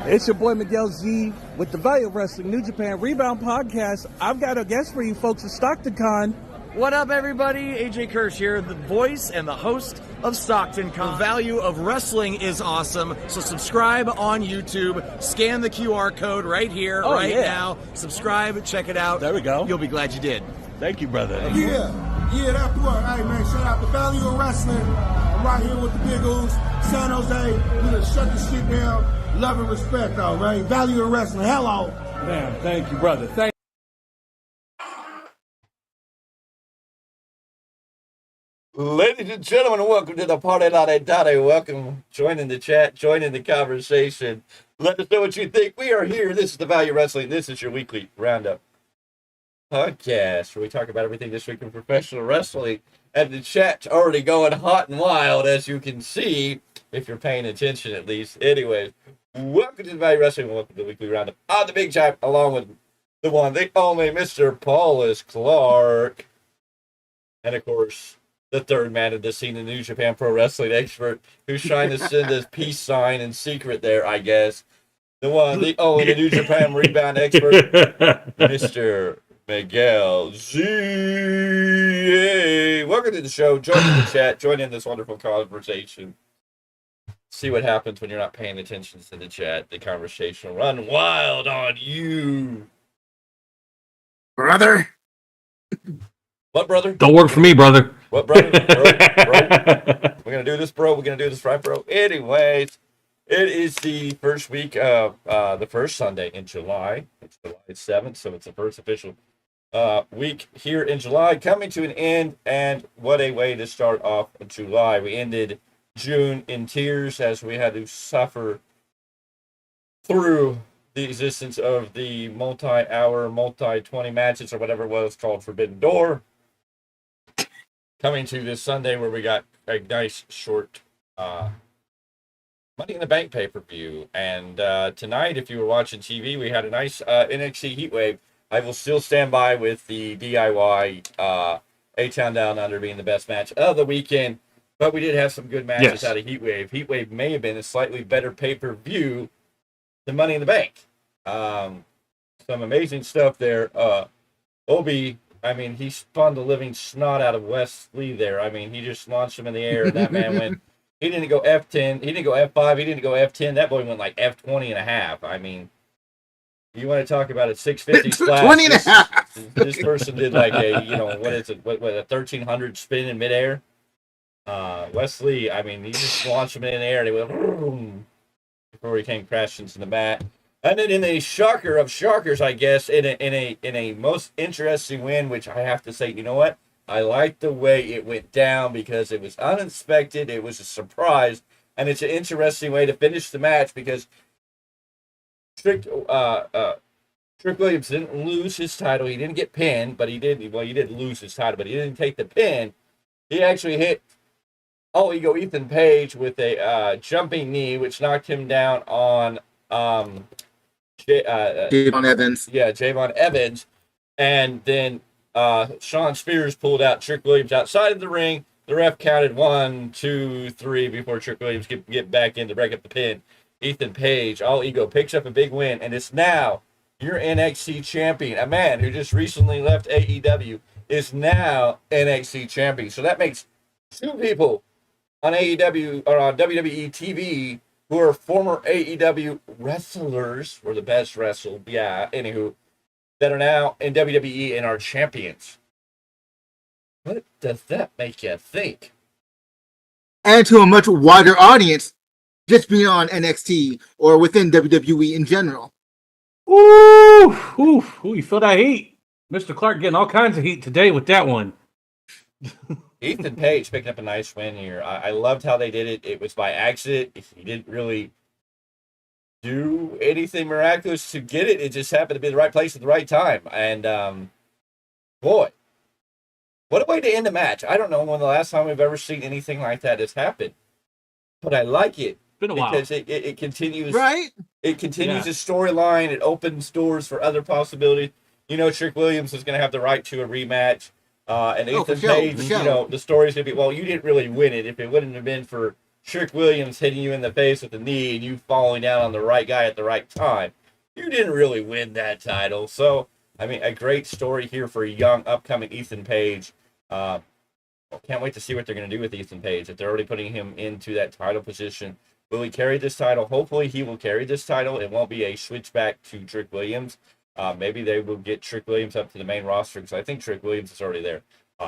It's your boy Miguel Z with the Value of Wrestling New Japan Rebound Podcast. I've got a guest for you folks at StocktonCon. What up, everybody? AJ Kirsch here, the voice and the host of StocktonCon. The value of wrestling is awesome, so subscribe on YouTube. Scan the QR code right here, now. Subscribe, check it out. There we go. You'll be glad you did. Thank you, brother. Yeah, that's what. Hey, man, shout out to Value of Wrestling. I'm right here with the Big Oos, San Jose. We done shut the shit down. Love and respect, though, right? Value of Wrestling. Hello. Man, thank you, brother. Thank Ladies and gentlemen, welcome to the Party Lottie Dottie. Welcome, joining the chat, joining the conversation. Let us know what you think. We are here. This is the Value Wrestling. This is your weekly roundup podcast where we talk about everything this week in professional wrestling. And the chat's already going hot and wild, as you can see, if you're paying attention at least. Anyways, welcome to the Value Wrestling. Welcome to the weekly roundup on the Big Tyme, along with the one, the only Mr. Paulus Clarke. And of course, the third man of the scene, the New Japan Pro Wrestling expert, who's trying to send us peace sign in secret there, I guess. The one, the only, the New Japan Rebound expert, Mr. Miguel Z. Welcome to the show. Join in the chat. Join in this wonderful conversation. See what happens when you're not paying attention to the chat. The conversation will run wild on you. Brother. What, brother? Don't work for me, brother. What, brother? Bro? We're going to do this, bro. We're going to do this right, bro. Anyways, it is the first week of the first Sunday in July. It's July 7th, so it's the first official week here in July, coming to an end. And what a way to start off July. We ended June in tears as we had to suffer through the existence of the multi-hour, multi-20 matches or whatever it was called Forbidden Door. Coming to this Sunday where we got a nice short Money in the Bank pay-per-view. And tonight, if you were watching TV, we had a nice NXT Heatwave. I will still stand by with the DIY A-Town Down Under being the best match of the weekend. But we did have some good matches out of Heatwave. Heatwave may have been a slightly better pay-per-view than Money in the Bank. Some amazing stuff there. Obi, I mean, he spun the living snot out of Wesley there. I mean, he just launched him in the air, and that man went. He didn't go F10. He didn't go F5. He didn't go F10. That boy went like F20 and a half. I mean, you want to talk about a 650 splash. 20 and a half. This person did like a, what is it? What a 1300 spin in midair. Wesley, I mean, he just launched him in the air, and he went vroom, before he came crashing to the mat. And then in a shocker of shockers, I guess, in a most interesting win, which I have to say, you know what? I like the way it went down because it was unexpected. It was a surprise. And it's an interesting way to finish the match because Trick Williams didn't lose his title. He didn't get pinned, but he did. Well, he did lose his title, but he didn't take the pin. He actually hit All Ego Ethan Page with a jumping knee, which knocked him down on Javon Evans. Yeah, Javon Evans. And then Sean Spears pulled out Trick Williams outside of the ring. The ref counted 1, 2, 3 before Trick Williams could get back in to break up the pin. Ethan Page, All Ego, picks up a big win, and it's now your NXT champion. A man who just recently left AEW is now NXT champion. So that makes 2 people on AEW or on WWE TV who are former AEW wrestlers, or the best wrestlers, anywho, that are now in WWE and are champions. What does that make you think? And to a much wider audience, just beyond NXT or within WWE in general. Ooh, you feel that heat. Mr. Clarke getting all kinds of heat today with that one. Ethan Page picking up a nice win here. I loved how they did it. It was by accident. He didn't really do anything miraculous to get it. It just happened to be the right place at the right time. And, boy, what a way to end a match. I don't know when the last time we've ever seen anything like that has happened. But I like it. It's been a while. Because it continues. Right? It continues the storyline. It opens doors for other possibilities. You know, Trick Williams is going to have the right to a rematch. And Ethan Page, you know, the story's going to be, well, you didn't really win it. If it wouldn't have been for Trick Williams hitting you in the face with a knee and you falling down on the right guy at the right time, you didn't really win that title. So, I mean, a great story here for a young, upcoming Ethan Page. Can't wait to see what they're going to do with Ethan Page. If they're already putting him into that title position, will he carry this title? Hopefully he will carry this title. It won't be a switchback to Trick Williams. Maybe they will get Trick Williams up to the main roster because I think Trick Williams is already there.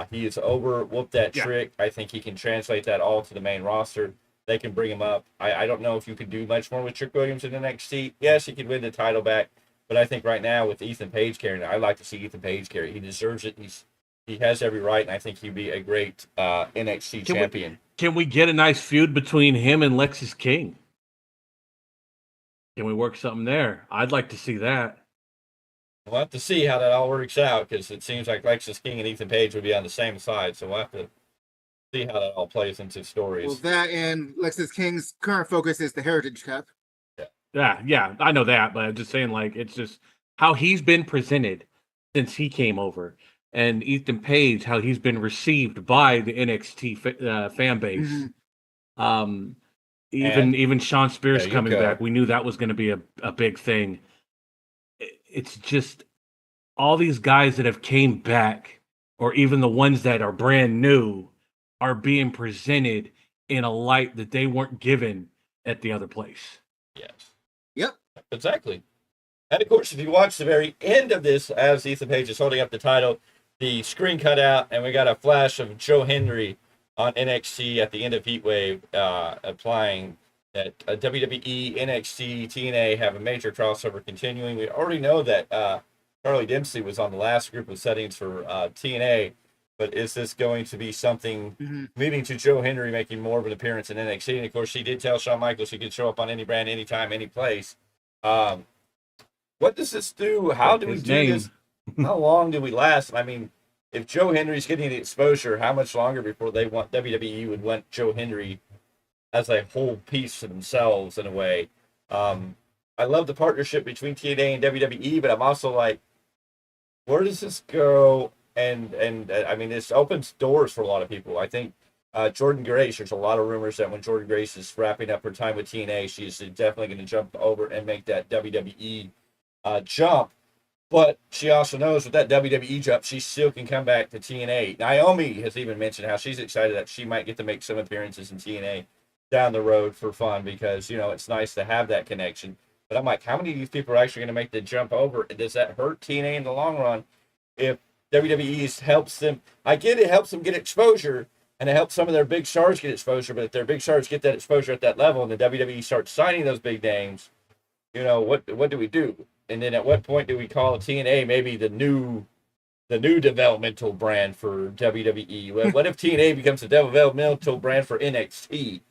He is over, whooped that trick. I think he can translate that all to the main roster. They can bring him up. I don't know if you could do much more with Trick Williams in the NXT. Yes, he could win the title back, but I think right now with Ethan Page carrying it, I'd like to see Ethan Page carry it. He deserves it. He has every right, and I think he'd be a great NXT champion. Can we get a nice feud between him and Lexis King? Can we work something there? I'd like to see that. We'll have to see how that all works out because it seems like Lexis King and Ethan Page would be on the same side. So we'll have to see how that all plays into stories. Well, that and Lexis King's current focus is the Heritage Cup. Yeah, I know that, but I'm just saying, like, it's just how he's been presented since he came over, and Ethan Page, how he's been received by the NXT fan base. Mm-hmm. Even Sean Spears coming back, we knew that was going to be a big thing. It's just all these guys that have came back, or even the ones that are brand new, are being presented in a light that they weren't given at the other place. Yes. Yep. Exactly. And of course, if you watch the very end of this, as Ethan Page is holding up the title, the screen cut out, and we got a flash of Joe Hendry on NXT at the end of Heatwave, applying that WWE, NXT, TNA have a major crossover continuing. We already know that Charlie Dempsey was on the last group of settings for TNA, but is this going to be something leading to Joe Hendry making more of an appearance in NXT? And of course, he did tell Shawn Michaels he could show up on any brand, anytime, any place. What does this do? How do we do this? How long do we last? I mean, if Joe Hendry's getting the exposure, how much longer before WWE would want Joe Hendry as a whole piece to themselves in a way? I love the partnership between TNA and WWE, but I'm also like, where does this go? And I mean, this opens doors for a lot of people. I think Jordan Grace, there's a lot of rumors that when Jordan Grace is wrapping up her time with TNA, she's definitely going to jump over and make that WWE jump. But she also knows with that WWE jump, she still can come back to TNA. Naomi has even mentioned how she's excited that she might get to make some appearances in TNA down the road for fun because, you know, it's nice to have that connection. But I'm like, how many of these people are actually going to make the jump over? And does that hurt TNA in the long run if WWE helps them? I get it helps them get exposure, and it helps some of their big stars get exposure. But if their big stars get that exposure at that level and the WWE starts signing those big names, you know, what do we do? And then at what point do we call TNA maybe the new developmental brand for WWE? What if TNA becomes the developmental brand for NXT?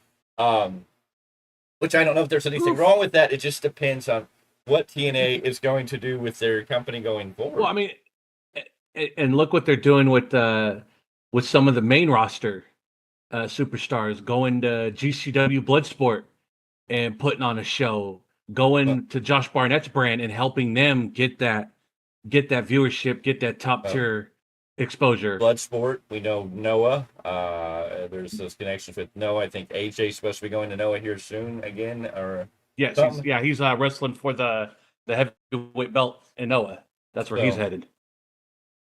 Which I don't know if there's anything wrong with that. It just depends on what TNA is going to do with their company going forward. Well, I mean, and look what they're doing with some of the main roster superstars going to GCW Bloodsport and putting on a show, going to Josh Barnett's brand and helping them get that viewership, get that top tier exposure. Bloodsport, we know Noah. There's those connections with Noah. I think AJ's supposed to be going to Noah here soon again, or yes, he's wrestling for the heavyweight belt in Noah. That's where he's headed.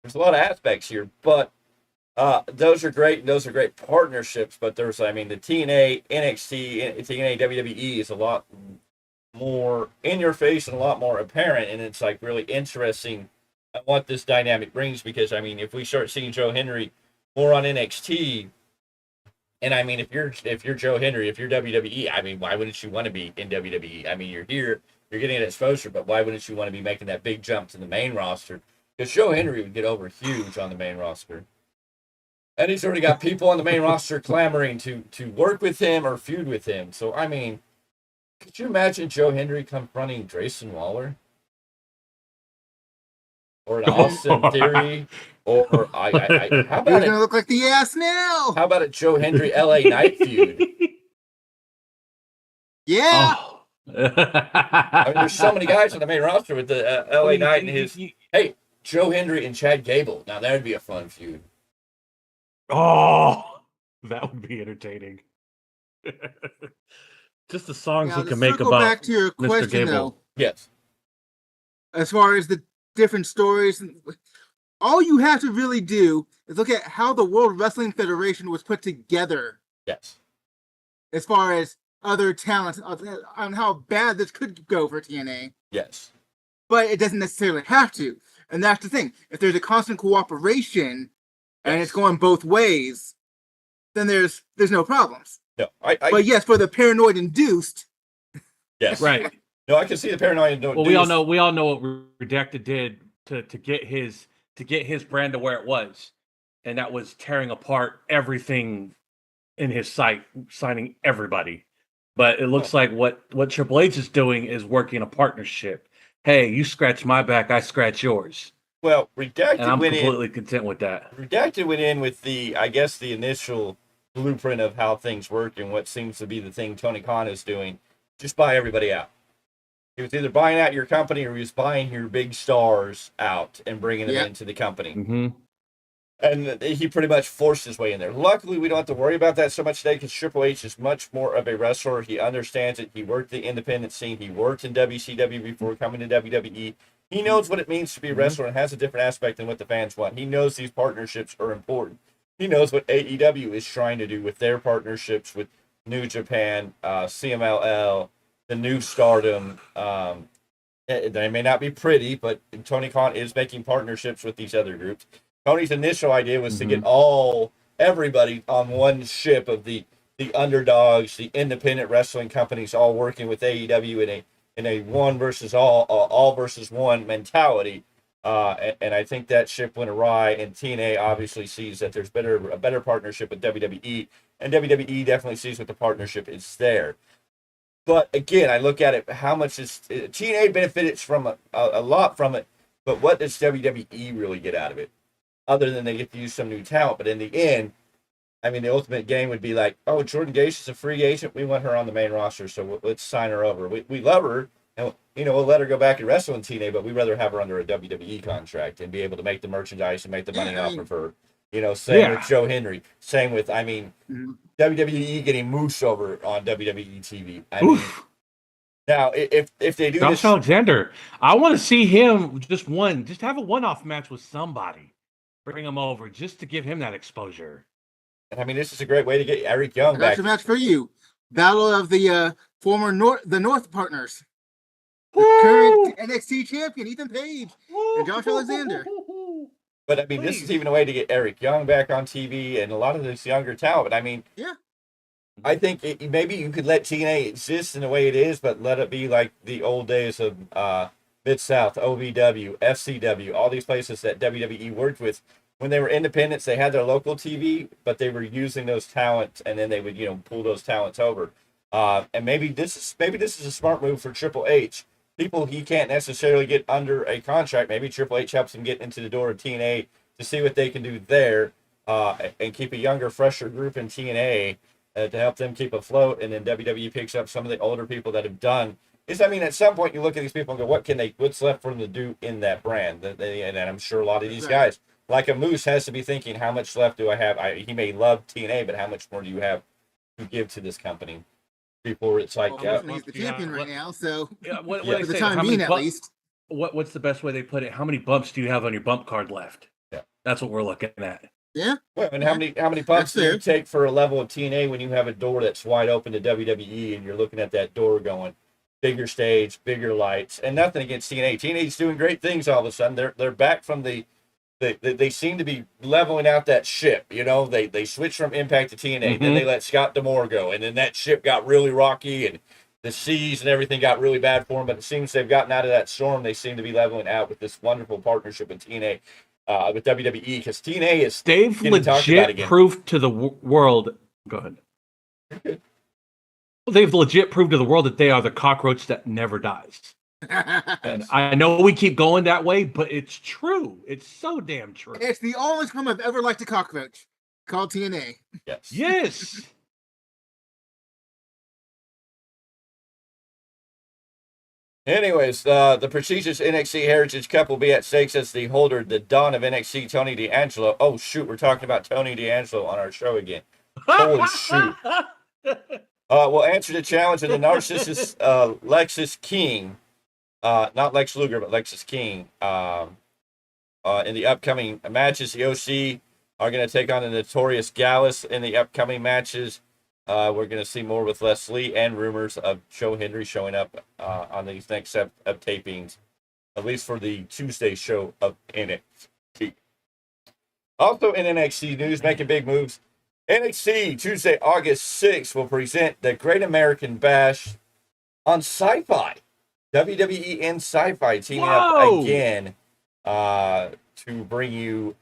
There's a lot of aspects here, but those are great. Those are great partnerships. But the TNA, NXT, TNA, WWE is a lot more in your face and a lot more apparent, and it's like really interesting what this dynamic brings, because if we start seeing Joe Henry more on NXT, and if you're Joe Henry, if you're WWE, why wouldn't you want to be in WWE? You're here, you're getting an exposure, but why wouldn't you want to be making that big jump to the main roster? Because Joe Henry would get over huge on the main roster, and he's already got people on the main roster clamoring to work with him or feud with him. So could you imagine Joe Henry confronting Grayson Waller? Or an Austin Theory, or how about You're gonna look like the ass now. How about a Joe Hendry LA Knight feud? Yeah. Oh. There's so many guys on the main roster with the LA Knight and his. Hey, Joe Hendry and Chad Gable. Now that'd be a fun feud. Oh, that would be entertaining. Just the songs you can make about back to your Mr. question, Gable. though. Yes. As far as the different stories, all you have to really do is look at how the World Wrestling Federation was put together. Yes. As far as other talents, on how bad this could go for TNA. Yes. But it doesn't necessarily have to. And that's the thing. If there's a constant cooperation and it's going both ways, then there's no problems. No, but yes, for the paranoid induced. Yes. Right. No, I can see the paranoid induced. Well, we all know what Redacted did to get his brand to where it was, and that was tearing apart everything in his site, signing everybody. But it looks like what Triple H is doing is working a partnership. Hey, you scratch my back, I scratch yours. Well, Redacted and I'm completely content with that. Redacted went in with the initial blueprint of how things work and what seems to be the thing Tony Khan is doing. Just buy everybody out. He was either buying out your company or he was buying your big stars out and bringing them into the company. Mm-hmm. And he pretty much forced his way in there. Luckily, we don't have to worry about that so much today because Triple H is much more of a wrestler. He understands it. He worked the independent scene. He worked in WCW before coming to WWE. He knows what it means to be a wrestler and has a different aspect than what the fans want. He knows these partnerships are important. He knows what AEW is trying to do with their partnerships with New Japan, CMLL, the New Stardom. They may not be pretty, but Tony Khan is making partnerships with these other groups. Tony's initial idea was to get everybody on one ship of the underdogs, the independent wrestling companies, all working with AEW in a one versus all versus one mentality. And I think that ship went awry, and TNA obviously sees that there's a better partnership with WWE, and WWE definitely sees what the partnership is there. But again, I look at it, how much is TNA benefits from a lot from it, but what does WWE really get out of it? Other than they get to use some new talent. But in the end, the ultimate game would be like, oh, Jordan Gage is a free agent. We want her on the main roster, so let's sign her over. We love her, and we'll let her go back and wrestle in TNA, but we'd rather have her under a WWE contract and be able to make the merchandise and make the money off of her. Same with Joe Henry. Same with, WWE getting Moose over on WWE TV. Now, if they do Josh this... Alexander, I want to see him just have a one-off match with somebody. Bring him over just to give him that exposure. And this is a great way to get Eric Young back. That's a match for you. Battle of the former North partners. The current NXT champion, Ethan Page, and Josh Alexander. But this is even a way to get Eric Young back on TV and a lot of this younger talent. But I think maybe you could let TNA exist in the way it is, but let it be like the old days of Mid-South, OVW, FCW, all these places that WWE worked with. When they were independents, they had their local TV, but they were using those talents, and then they would, pull those talents over. And maybe this is a smart move for Triple H people he can't necessarily get under a contract. Maybe Triple H helps him get into the door of TNA to see what they can do there, and keep a younger, fresher group in TNA to help them keep afloat. And then WWE picks up some of the older people that have done. I mean, at some point you look at these people and go, what's left for them to do in that brand? And I'm sure a lot of these guys, like a Moose, has to be thinking, how much left do I have? He may love TNA, but how much more do you have to give to this company? Before it's like, he's the champion right now, so for the time being, at least. What's the best way they put it? How many bumps do you have on your bump card left? Yeah, that's what we're looking at. Yeah. Well, and how many bumps do you take for a level of TNA when you have a door that's wide open to WWE and you're looking at that door going, bigger stage, bigger lights, and nothing against TNA. TNA's doing great things all of a sudden. They're back from they seem to be leveling out that ship. You know, they switched from Impact to TNA, then they let Scott D'Amore go, and then that ship got really rocky and the seas and everything got really bad for them. But it seems they've gotten out of that storm. They seem to be leveling out with this wonderful partnership in TNA with WWE, because TNA is they've legit proved to the world. Go ahead. They've legit proved to the world that they are the cockroach that never dies. And I know we keep going that way, but it's true. It's so damn true. It's the only time I've ever liked a cockroach, called TNA. Yes. Yes. Anyways, the prestigious NXT Heritage Cup will be at stakes as the holder, the Dawn of NXT, Tony D'Angelo. Oh, shoot, we're talking about Tony D'Angelo on our show again. Holy shoot. Will answer the challenge of the narcissist Lexis King. Not Lex Luger, but Lexis King. In the upcoming matches, the OC are going to take on the Notorious Gallus in the upcoming matches. We're going to see more with Leslie and rumors of Joe Hendry showing up on these next set of tapings, at least for the Tuesday show of NXT. Also in NXT news, making big moves. NXT Tuesday, August 6th will present the Great American Bash on Sci-Fi. WWE and Sci-Fi teaming up again to bring you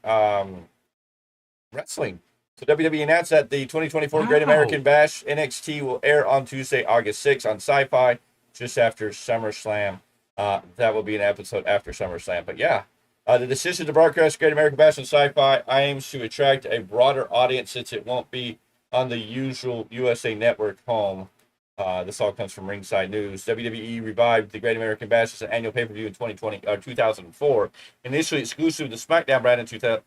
wrestling. So WWE announced that the 2024 Great American Bash NXT will air on Tuesday, August 6th on Sci-Fi, just after SummerSlam. That will be an episode after SummerSlam. But yeah, the decision to broadcast Great American Bash on Sci-Fi aims to attract a broader audience, since it won't be on the usual USA Network home. This all comes from Ringside News. WWE revived the Great American Bash as an annual pay-per-view in 2004, initially exclusive to SmackDown brand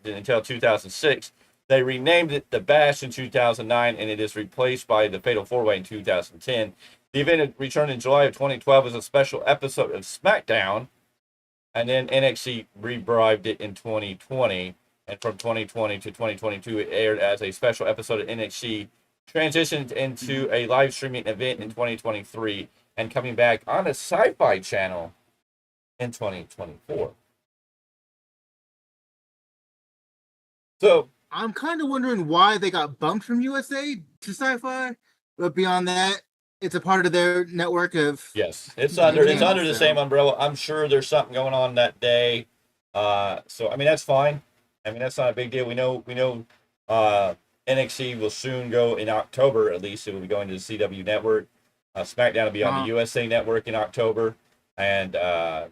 until 2006. They renamed it the Bash in 2009, and it is replaced by the Fatal 4-Way in 2010. The event returned in July of 2012 as a special episode of SmackDown, and then NXT rebribed it in 2020. And from 2020 to 2022, it aired as a special episode of NXT, transitioned into a live streaming event in 2023, and coming back on a Sci-Fi channel in 2024. So I'm kind of wondering why they got bumped from USA to Sci-Fi, but beyond that, it's a part of their network of. Yes, it's under the same umbrella. I'm sure there's something going on that day. So I mean, that's fine. I mean, that's not a big deal. We know NXT will soon go in October. At least it will be going to the CW network. SmackDown will be on the USA Network in October, and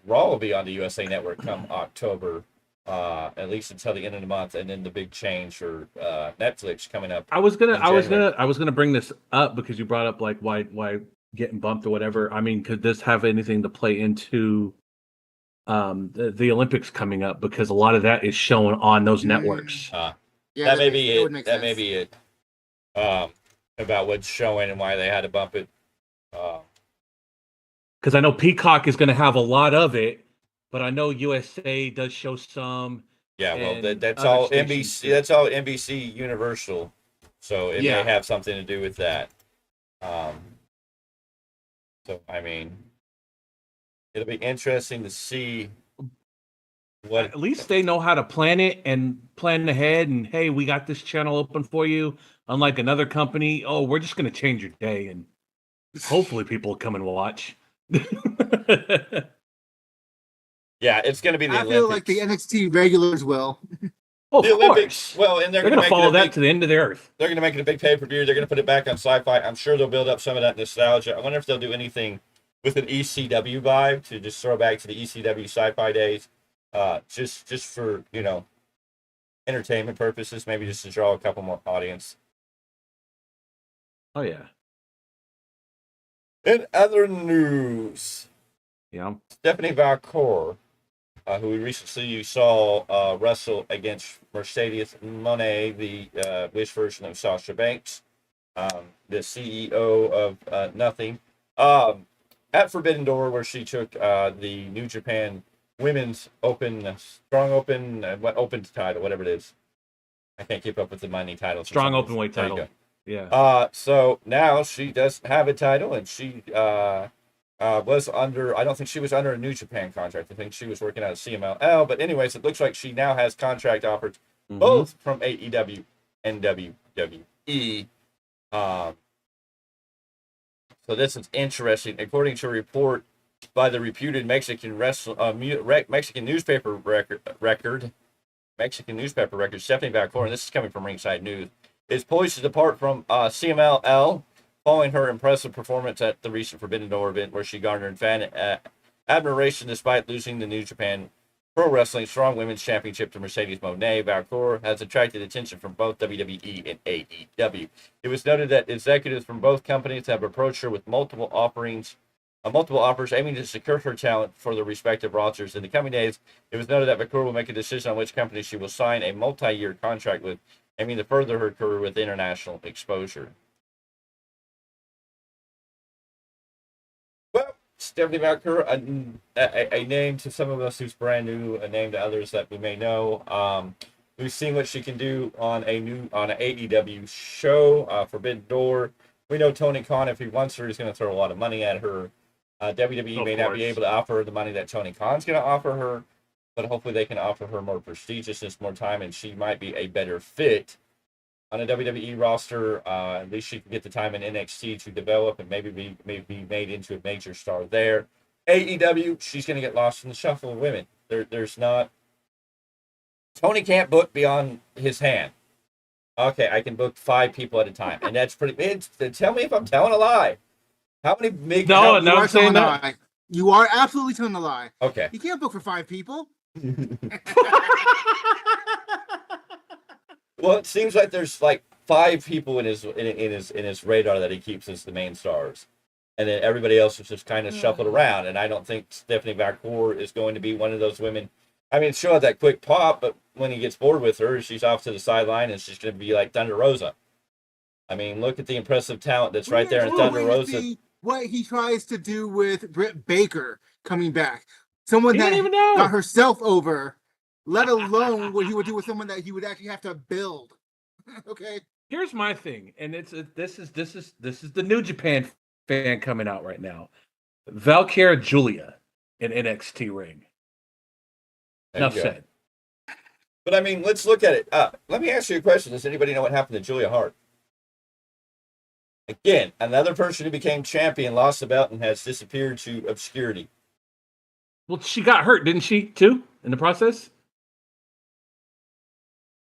Raw will be on the USA Network come October. At least until the end of the month, and then the big change for Netflix coming up. I was gonna bring this up because you brought up like why getting bumped or whatever. I mean, could this have anything to play into the Olympics coming up? Because a lot of that is shown on those networks. That may be it. That may be it. About what's showing and why they had to bump it. Because I know Peacock is going to have a lot of it. But I know USA does show some. Yeah, well, that's all NBC. That's all NBC Universal, so it may have something to do with that. So I mean, it'll be interesting to see what. At least they know how to plan it and plan ahead. And hey, we got this channel open for you. Unlike another company, we're just going to change your day, and hopefully people will come and watch. Yeah, it's going to be the Olympics. I feel like the NXT regulars will. The Olympics, well, and they're going to follow that to the end of the earth. They're going to make it a big pay-per-view. They're going to put it back on Sci-Fi. I'm sure they'll build up some of that nostalgia. I wonder if they'll do anything with an ECW vibe to just throw back to the ECW sci-fi days, just for, you know, entertainment purposes, maybe just to draw a couple more audience. Oh yeah. In other news, Yeah. Stephanie Valcour, who we recently saw wrestle against Mercedes Moné, the Wish version of Sasha Banks, the CEO of Nothing, at Forbidden Door, where she took the New Japan Women's Open, Strong Open, Open title, whatever it is. I can't keep up with the mighty titles. Strong Open Weight title. Yeah. So now she does have a title, and she was under, I don't think she was under a New Japan contract. I think she was working out of CMLL. But anyways, it looks like she now has contract offers both from AEW and WWE. So this is interesting. According to a report by the reputed Mexican newspaper record, Stephanie Valcour, and this is coming from Ringside News, is poised to depart from CMLL following her impressive performance at the recent Forbidden Door event, where she garnered fan admiration despite losing the New Japan Pro Wrestling Strong Women's Championship to Mercedes Moné. Valcour has attracted attention from both WWE and AEW. It was noted that executives from both companies have approached her with multiple offers aiming to secure her talent for the respective rosters. In the coming days, it was noted that Valcour will make a decision on which company she will sign a multi-year contract with, aiming to further her career with international exposure. Well, Stephanie Valcour, a name to some of us who's brand new, a name to others that we may know. We've seen what she can do on an AEW show, Forbidden Door. We know Tony Khan, if he wants her, he's going to throw a lot of money at her. WWE may not be able to offer her the money that Tony Khan's going to offer her, but hopefully they can offer her more prestigiousness, more time, and she might be a better fit on a WWE roster. At least she can get the time in NXT to develop and maybe be made into a major star there. AEW, she's going to get lost in the shuffle of women. There's not... Tony can't book beyond his hand. Okay, I can book 5 people at a time, and that's pretty... Tell me if I'm telling a lie. How many big... No, You are saying telling a that. lie. You are absolutely telling a lie. Okay. You can't book for 5 people. Well, it seems like there's like 5 people in his radar that he keeps as the main stars, and then everybody else is just kind of shuffled around. And I don't think Stephanie Valcour is going to be one of those women. I mean, she'll have that quick pop, but when he gets bored with her, she's off to the sideline, and she's going to be like Thunder Rosa. I mean, look at the impressive talent that's right there in Thunder Rosa. What he tries to do with Britt Baker coming back, someone that even know. got herself over, let alone what he would do with someone that he would actually have to build. Okay. Here's my thing, and this is the New Japan fan coming out right now. Valkyria Julia in NXT ring. Enough said. But I mean, let's look at it. Let me ask you a question. Does anybody know what happened to Julia Hart? Again, another person who became champion, lost the belt, and has disappeared to obscurity. Well, she got hurt, didn't she, too, in the process?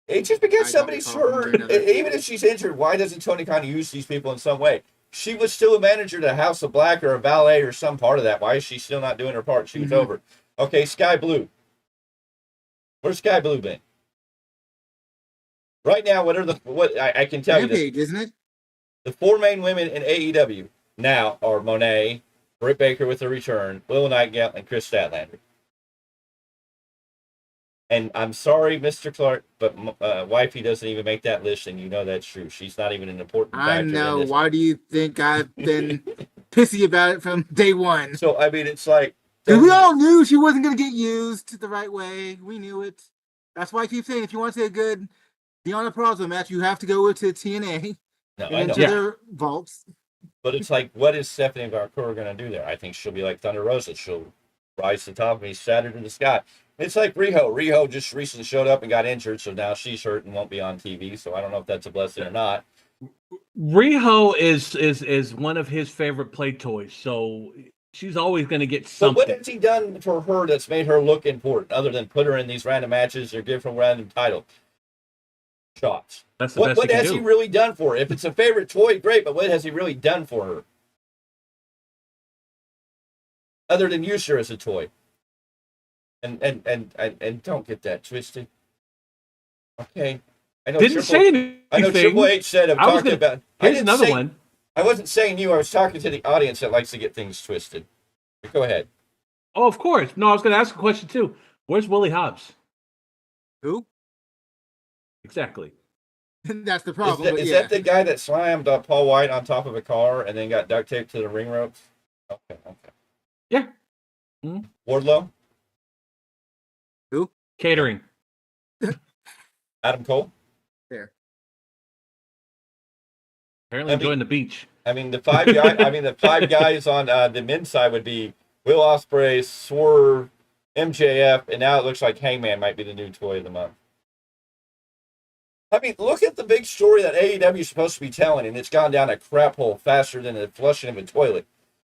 It's just because somebody's hurt. Even if she's injured, why doesn't Tony Khan use these people in some way? She was still a manager to House of Black or a valet or some part of that. Why is she still not doing her part? She was over. Okay, Sky Blue. Where's Sky Blue been? Right now, what I can tell you this, isn't it? the 4 main women in AEW now are Moné, Britt Baker with a return, Willow Nightingale, and Chris Statlander. And I'm sorry, Mr. Clarke, but wifey doesn't even make that list, and you know that's true. She's not even an important factor. I know. Why do you think I've been pissy about it from day one? So, I mean, it's like... We all knew she wasn't going to get used the right way. We knew it. That's why I keep saying, if you want to see a good Deonna Purrazzo match, you have to go to TNA. No, I know. Into their vaults. But it's like, what is Stephanie Valcour going to do there? I think she'll be like Thunder Rosa. She'll rise to the top and be shattered in the sky. It's like Riho. Riho just recently showed up and got injured, so now she's hurt and won't be on TV. So I don't know if that's a blessing or not. Riho is one of his favorite play toys, so she's always going to get something. But what has he done for her that's made her look important, other than put her in these random matches or give her random title shots? That's the best what has he really done for her? If it's a favorite toy, great, but what has he really done for her? other than use her as a toy. And don't get that twisted. Okay. I know Didn't say anything. I know Triple H said I'm talking about. Here's another one. I wasn't saying you. I was talking to the audience that likes to get things twisted. But go ahead. Oh, of course. No, I was going to ask a question too. Where's Willie Hobbs? Who? Exactly. That's the problem. Is that the guy that slammed Paul White on top of a car and then got duct taped to the ring ropes? Okay. Yeah. Mm-hmm. Wardlow? Who? Catering. Adam Cole? There. Apparently enjoying the beach. I mean, the five guys on the men's side would be Will Ospreay, Swerve, MJF, and now it looks like Hangman might be the new toy of the month. I mean, look at the big story that AEW is supposed to be telling, and it's gone down a crap hole faster than the flushing of a toilet.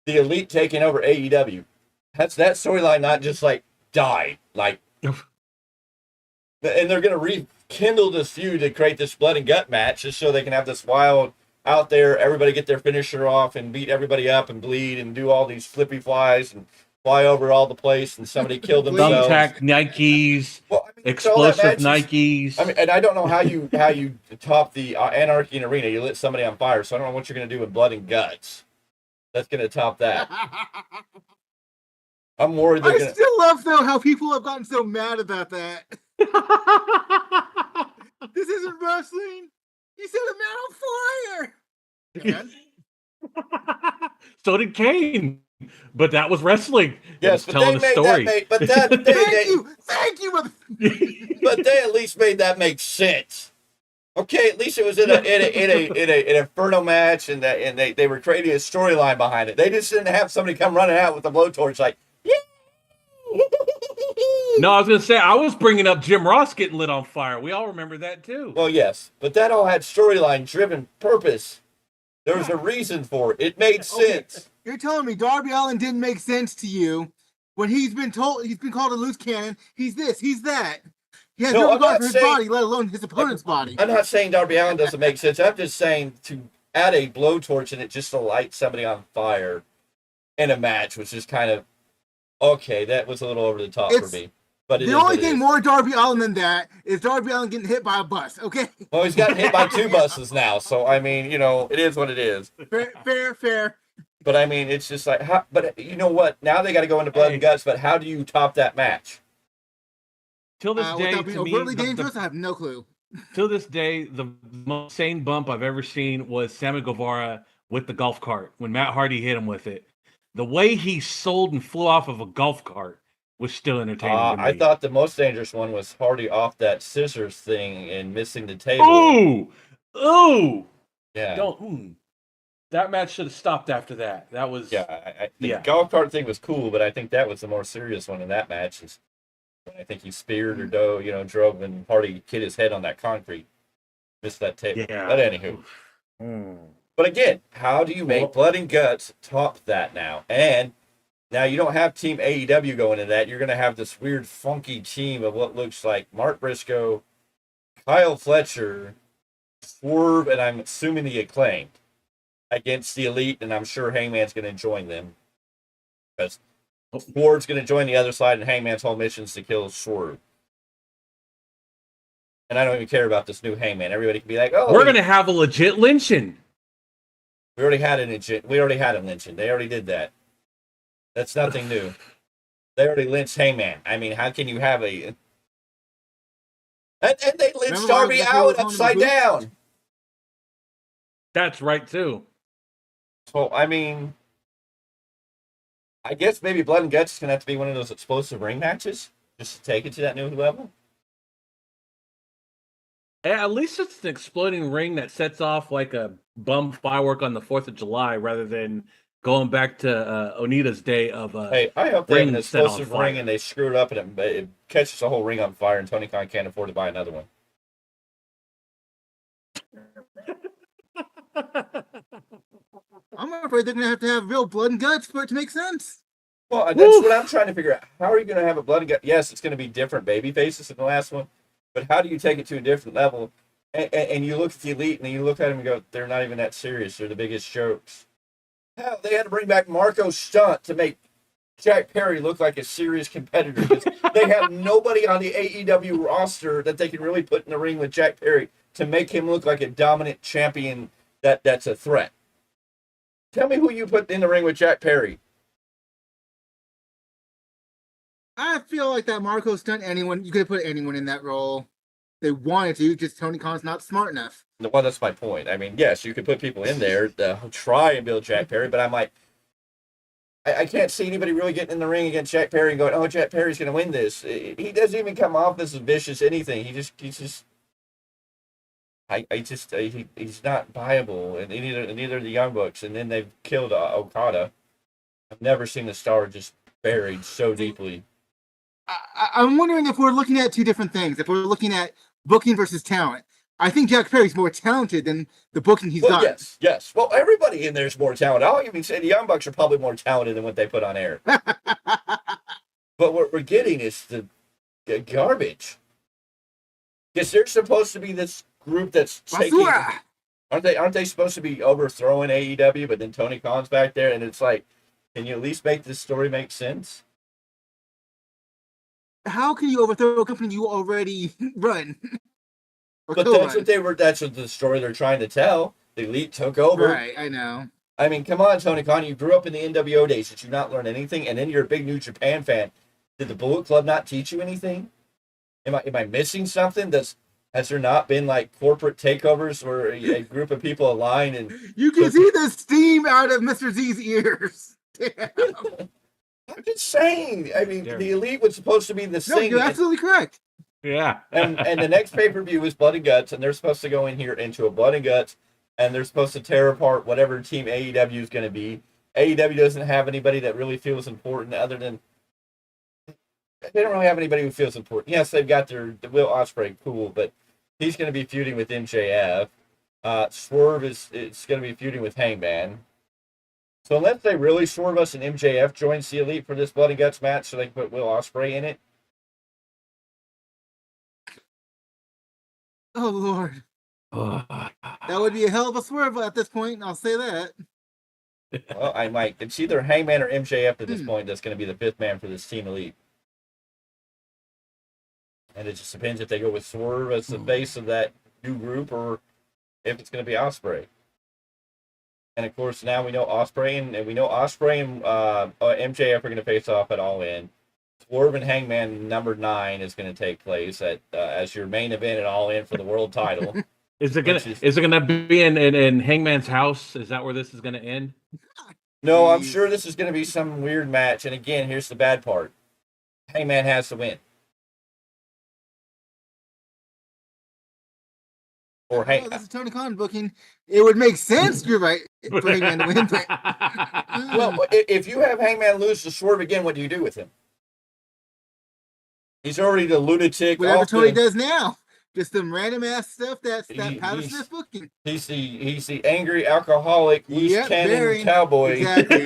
The Elite taking over AEW. That's that storyline not just like died, like, and they're going to rekindle this feud to create this blood and gut match just so they can have this wild out there, everybody get their finisher off and beat everybody up and bleed and do all these flippy flies and fly over all the place and somebody kill themselves. Thumbtack Nikes, well, I mean, explosive Nikes. I mean, and I don't know how you top the Anarchy in Arena. You lit somebody on fire, so I don't know what you're going to do with blood and guts. That's going to top that. I'm worried. I still love though how people have gotten so mad about that. This isn't wrestling. You set a man on fire. So did Kane, but that was wrestling. Yes, but telling a story. Thank you. But they at least made that make sense. Okay, at least it was in an Inferno match, and they were creating a storyline behind it. They just didn't have somebody come running out with a blowtorch like, yeah. No, I was going to say, I was bringing up Jim Ross getting lit on fire. We all remember that, too. Well, yes, but that all had storyline-driven purpose. There was a reason for it. It made sense. You're telling me Darby Allin didn't make sense to you when he's been called a loose cannon. He's this, he's that. He has no regard for his body, let alone his opponent's body. I'm not saying Darby Allin doesn't make sense. I'm just saying to add a blowtorch in it just to light somebody on fire in a match, which is kind of, okay, that was a little over the top for me. But the only thing more Darby Allin than that is Darby Allin getting hit by a bus, okay? Well, he's gotten hit by 2 buses now, so, I mean, it is what it is. Fair. But, I mean, it's just like, but you know what? Now they got to go into blood and guts, but how do you top that match? Till this day, without being overtly dangerous, I have no clue. Till this day, the most sane bump I've ever seen was Sammy Guevara with the golf cart when Matt Hardy hit him with it. The way he sold and flew off of a golf cart was still entertaining to me. I thought the most dangerous one was Hardy off that scissors thing and missing the table. Ooh! Yeah. That match should have stopped after that. That was... Yeah, the golf cart thing was cool, but I think that was the more serious one in that match. I think he speared or drove, and Hardy hit his head on that concrete. Missed that table. Yeah. But anywho. But again, how do you make blood and guts top that now? And now you don't have Team AEW going into that. You're going to have this weird, funky team of what looks like Mark Briscoe, Kyle Fletcher, Swerve, and I'm assuming the Acclaimed against the Elite, and I'm sure Hangman's going to join them. Because Swerve's going to join the other side, and Hangman's whole mission is to kill Swerve. And I don't even care about this new Hangman. Everybody can be like, oh, we're going to have a legit lynching. We already had him lynching. They already did that. That's nothing new. They already lynched Hangman. I mean, how can you have a... And they lynched Darby Allin upside down. That's right, too. So, I mean... I guess maybe Blood and Guts is going to have to be one of those explosive ring matches, just to take it to that new level. At least it's an exploding ring that sets off like a bum firework on the 4th of July rather than going back to Onita's day of hey, I hope they have an explosive ring and they screw it up and it catches the whole ring on fire and Tony Khan can't afford to buy another one. I'm afraid they're going to have real blood and guts for it to make sense. Well, that's what I'm trying to figure out. How are you going to have a blood and guts? Yes, it's going to be different baby faces than the last one, but how do you take it to a different level? And you look at the Elite and you look at them and go, they're not even that serious. They're the biggest jokes. Hell, they had to bring back Marco Stunt to make Jack Perry look like a serious competitor. They have nobody on the AEW roster that they can really put in the ring with Jack Perry to make him look like a dominant champion that's a threat. Tell me who you put in the ring with Jack Perry. I feel like that Marco stunt, anyone, you could have put anyone in that role. They wanted to, just Tony Khan's not smart enough. Well, that's my point. I mean, yes, you could put people in there to try and build Jack Perry, but I'm like, I can't see anybody really getting in the ring against Jack Perry and going, "Oh, Jack Perry's going to win this." He doesn't even come off as vicious anything. He's not viable, and neither the Young Bucks. And then they've killed Okada. I've never seen a star just buried so deeply. I'm wondering if we're looking at two different things. If we're looking at booking versus talent, I think Jack Perry's more talented than the booking he's got. Yes. Well, everybody in there's more talented. I'll even say the Young Bucks are probably more talented than what they put on air. But what we're getting is the garbage. Because they're supposed to be this group that's taking. Aren't they supposed to be overthrowing AEW? But then Tony Khan's back there, and it's like, can you at least make this story make sense? How can you overthrow a company you already run? But that's what the story they're trying to tell. The Elite took over. Right, I know. I mean, come on, Tony Khan. You grew up in the NWO days. Did you not learn anything? And then you're a big New Japan fan. Did the Bullet Club not teach you anything? Am I missing something? Has there not been like corporate takeovers where a group of people align and you can see the steam out of Mr. Z's ears? Damn. I'm just saying. I mean, the Elite was supposed to be the thing. You're absolutely correct. Yeah. and the next pay-per-view is Blood and Guts, and they're supposed to go in here into a Blood and Guts, and they're supposed to tear apart whatever team AEW is going to be. AEW doesn't have anybody that really feels important other than they don't really have anybody who feels important. Yes, they've got the Will Ospreay, cool, but he's going to be feuding with MJF. Swerve is going to be feuding with Hangman. So unless they really swerve us and MJF joins the Elite for this Blood and Guts match so they can put Will Ospreay in it. Oh, Lord. That would be a hell of a swerve at this point, I'll say that. Well, it's either Hangman or MJF at this point that's going to be the fifth man for this Team Elite. And it just depends if they go with Swerve as the base of that new group or if it's going to be Ospreay. And, of course, now we know Ospreay and MJF are going to face off at All In. Swerve and Hangman number 9 is going to take place as your main event at All In for the world title. Is it gonna be in Hangman's house? Is that where this is gonna end? No, I'm sure this is going to be some weird match. And again, here's the bad part: Hangman has to win. This is Tony Khan booking. It would make sense. You're right for Hangman to win. Well, if you have Hangman lose to Swerve again, what do you do with him? He's already the lunatic. Whatever Tony does now. Just some random ass stuff that Paulus Clarke booking. He's the angry alcoholic, loose cannon cowboy. Exactly.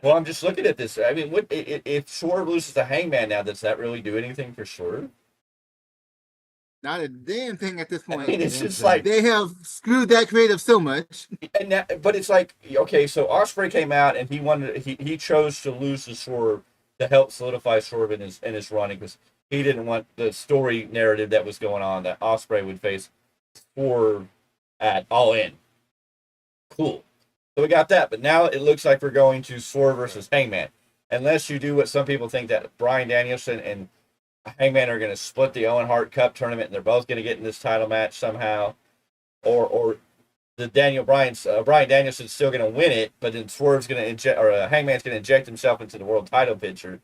Well, I'm just looking at this. I mean, if Swerve loses to Hangman now, does that really do anything for Swerve? Not a damn thing at this point. I mean, it's just like they have screwed that creative so much. But it's like, okay, so Ospreay came out and he chose to lose to Swerve to help solidify Swerve in his running because he didn't want the story narrative that was going on that Ospreay would face Swerve at All In. Cool. So we got that, but now it looks like we're going to Swerve versus Hangman. Unless you do what some people think that Bryan Danielson and Hangman are going to split the Owen Hart Cup tournament and they're both going to get in this title match somehow. Or the Bryan Danielson's still going to win it, but then Swerve's going to Hangman's going to inject himself into the world title picture,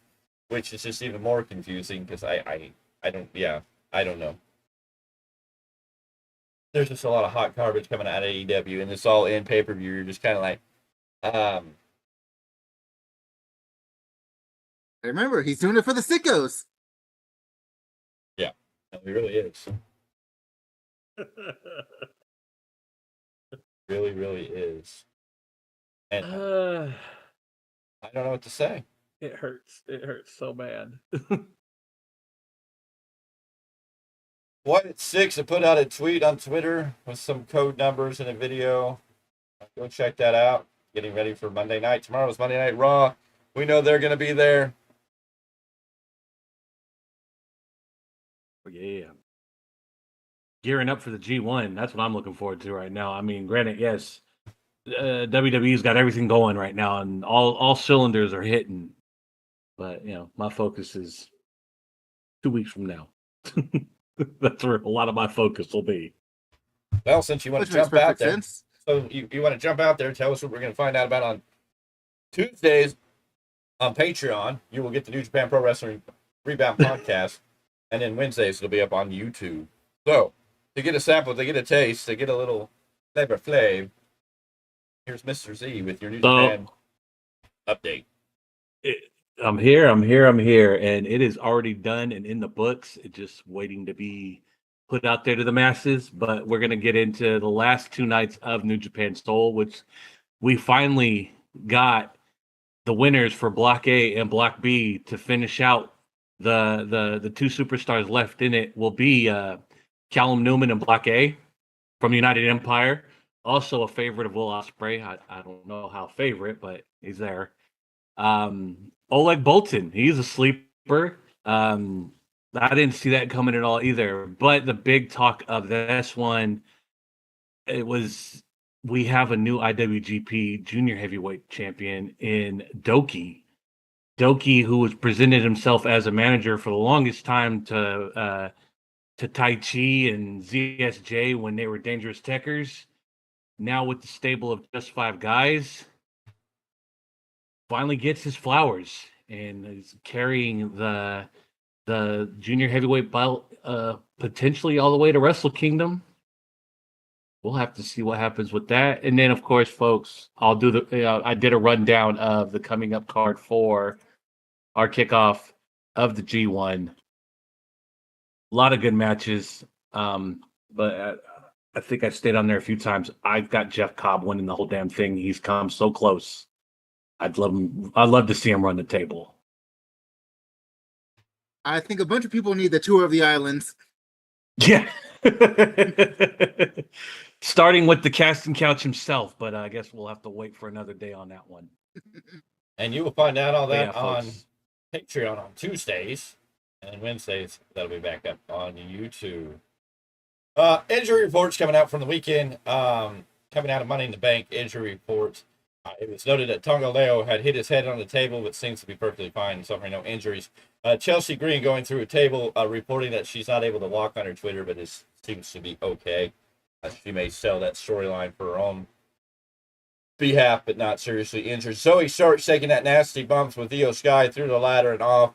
which is just even more confusing because I don't know. There's just a lot of hot garbage coming out of AEW, and it's all in pay-per-view. You're just kind of like, Remember, he's doing it for the sickos. Yeah, he really is. Really, really is. And I don't know what to say. It hurts. It hurts so bad. What 6 I put out a tweet on Twitter with some code numbers and a video. Go check that out. getting ready for Monday night. Tomorrow's Monday Night Raw. We know they're going to be there. Yeah. Gearing up for the G1. That's what I'm looking forward to right now. I mean, granted, yes, WWE's got everything going right now, and all cylinders are hitting. But, my focus is 2 weeks from now. That's where a lot of my focus will be. Well, since you want to jump out there, so you want to jump out there, tell us what we're going to find out about on Tuesdays on Patreon. You will get the New Japan Pro Wrestling Rebound podcast, and then Wednesdays it'll be up on YouTube. So, to get a sample, to get a taste, to get a little flavor flav, here's Mr. Z with your New Japan update. I'm here, and it is already done and in the books. It's just waiting to be put out there to the masses. But we're going to get into the last 2 nights of New Japan Soul, which we finally got the winners for Block A and Block B to finish out. The 2 superstars left in it will be Callum Newman in Block A from United Empire, also a favorite of Will Ospreay. I don't know how favorite, but he's there. Oleg Boltin, he's a sleeper. I didn't see that coming at all either. But the big talk of this one, we have a new IWGP Junior Heavyweight Champion in Doki. Doki, who was presented himself as a manager for the longest time to Tai Chi and ZSJ when they were Dangerous Techers. Now with the stable of just 5 guys, finally gets his flowers and is carrying the junior heavyweight belt potentially all the way to Wrestle Kingdom. We'll have to see what happens with that. And then, of course, folks, I'll do I did a rundown of the coming up card for our kickoff of the G1. A lot of good matches, but I think I stayed on there a few times. I've got Jeff Cobb winning the whole damn thing. He's come so close. I'd love to see him run the table. I think a bunch of people need the tour of the islands. Yeah. Starting with the casting couch himself, but I guess we'll have to wait for another day on that one. And you will find out all that on Patreon on Tuesdays, and Wednesdays that'll be back up on YouTube. Injury reports coming out from the weekend. Coming out of Money in the Bank injury report. It was noted that Tonga Leo had hit his head on the table, but seems to be perfectly fine, suffering no injuries. Chelsea Green going through a table, reporting that she's not able to walk on her Twitter, but it seems to be okay. She may sell that storyline for her own behalf, but not seriously injured. Zoe Stark taking that nasty bumps with Io Sky through the ladder and off.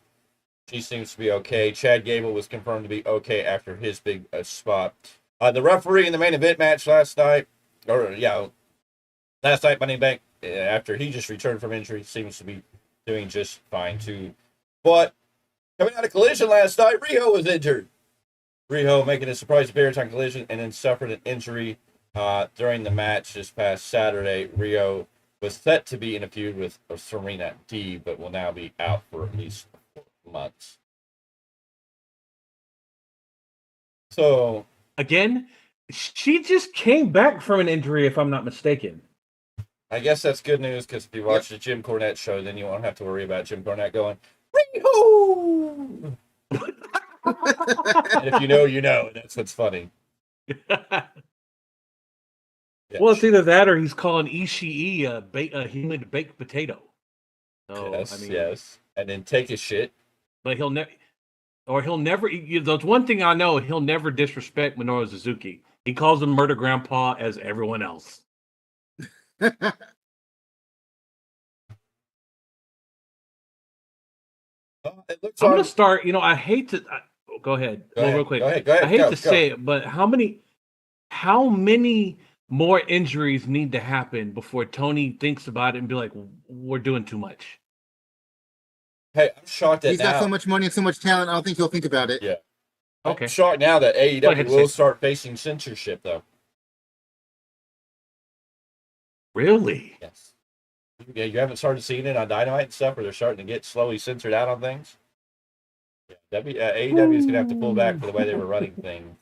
She seems to be okay. Chad Gable was confirmed to be okay after his big spot. The referee in the main event match last night, Money in Bank, after he just returned from injury, seems to be doing just fine too. But coming out of Collision last night, Riho was injured. Riho making a surprise appearance on Collision and then suffered an injury during the match this past Saturday. Riho was set to be in a feud with Serena Deeb, but will now be out for at least 4 months. So again, she just came back from an injury, if I'm not mistaken. I guess that's good news, because if you watch the Jim Cornette show, then you won't have to worry about Jim Cornette going, Riho! And if you know, you know. That's what's funny. Yeah. Well, it's either that or he's calling Ishii a human baked potato. So, yes. And then take his shit. But he'll never... There's one thing I know, he'll never disrespect Minoru Suzuki. He calls him Murder Grandpa as everyone else. It looks I'm going to start, I hate to... go ahead. Real quick. Go ahead. I hate to say it, but how many more injuries need to happen before Tony thinks about it and be like, we're doing too much? Hey, I'm shocked that he's got so much money and so much talent, I don't think he'll think about it. Yeah. Okay. I'm shocked now that AEW will start facing censorship, though. Really? Yes. Yeah, you haven't started seeing it on Dynamite and stuff, where they're starting to get slowly censored out on things? Yeah, AEW is going to have to pull back for the way they were running things.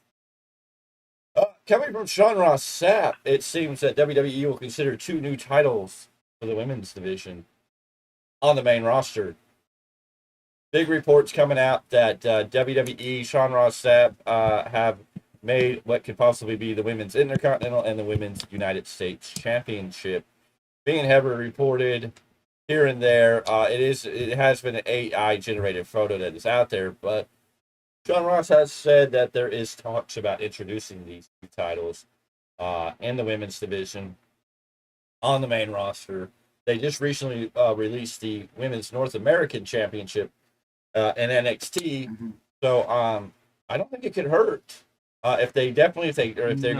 Coming from Sean Ross Sapp, it seems that WWE will consider 2 new titles for the women's division on the main roster. Big reports coming out that WWE, Sean Ross Sapp, have made what could possibly be the women's Intercontinental and the women's United States Championship being heavily reported here and there. It has been an AI generated photo that is out there, but Sean Ross has said that there is talks about introducing these two titles in the women's division on the main roster. They just recently released the Women's North American Championship in NXT, so I don't think it could hurt if they're going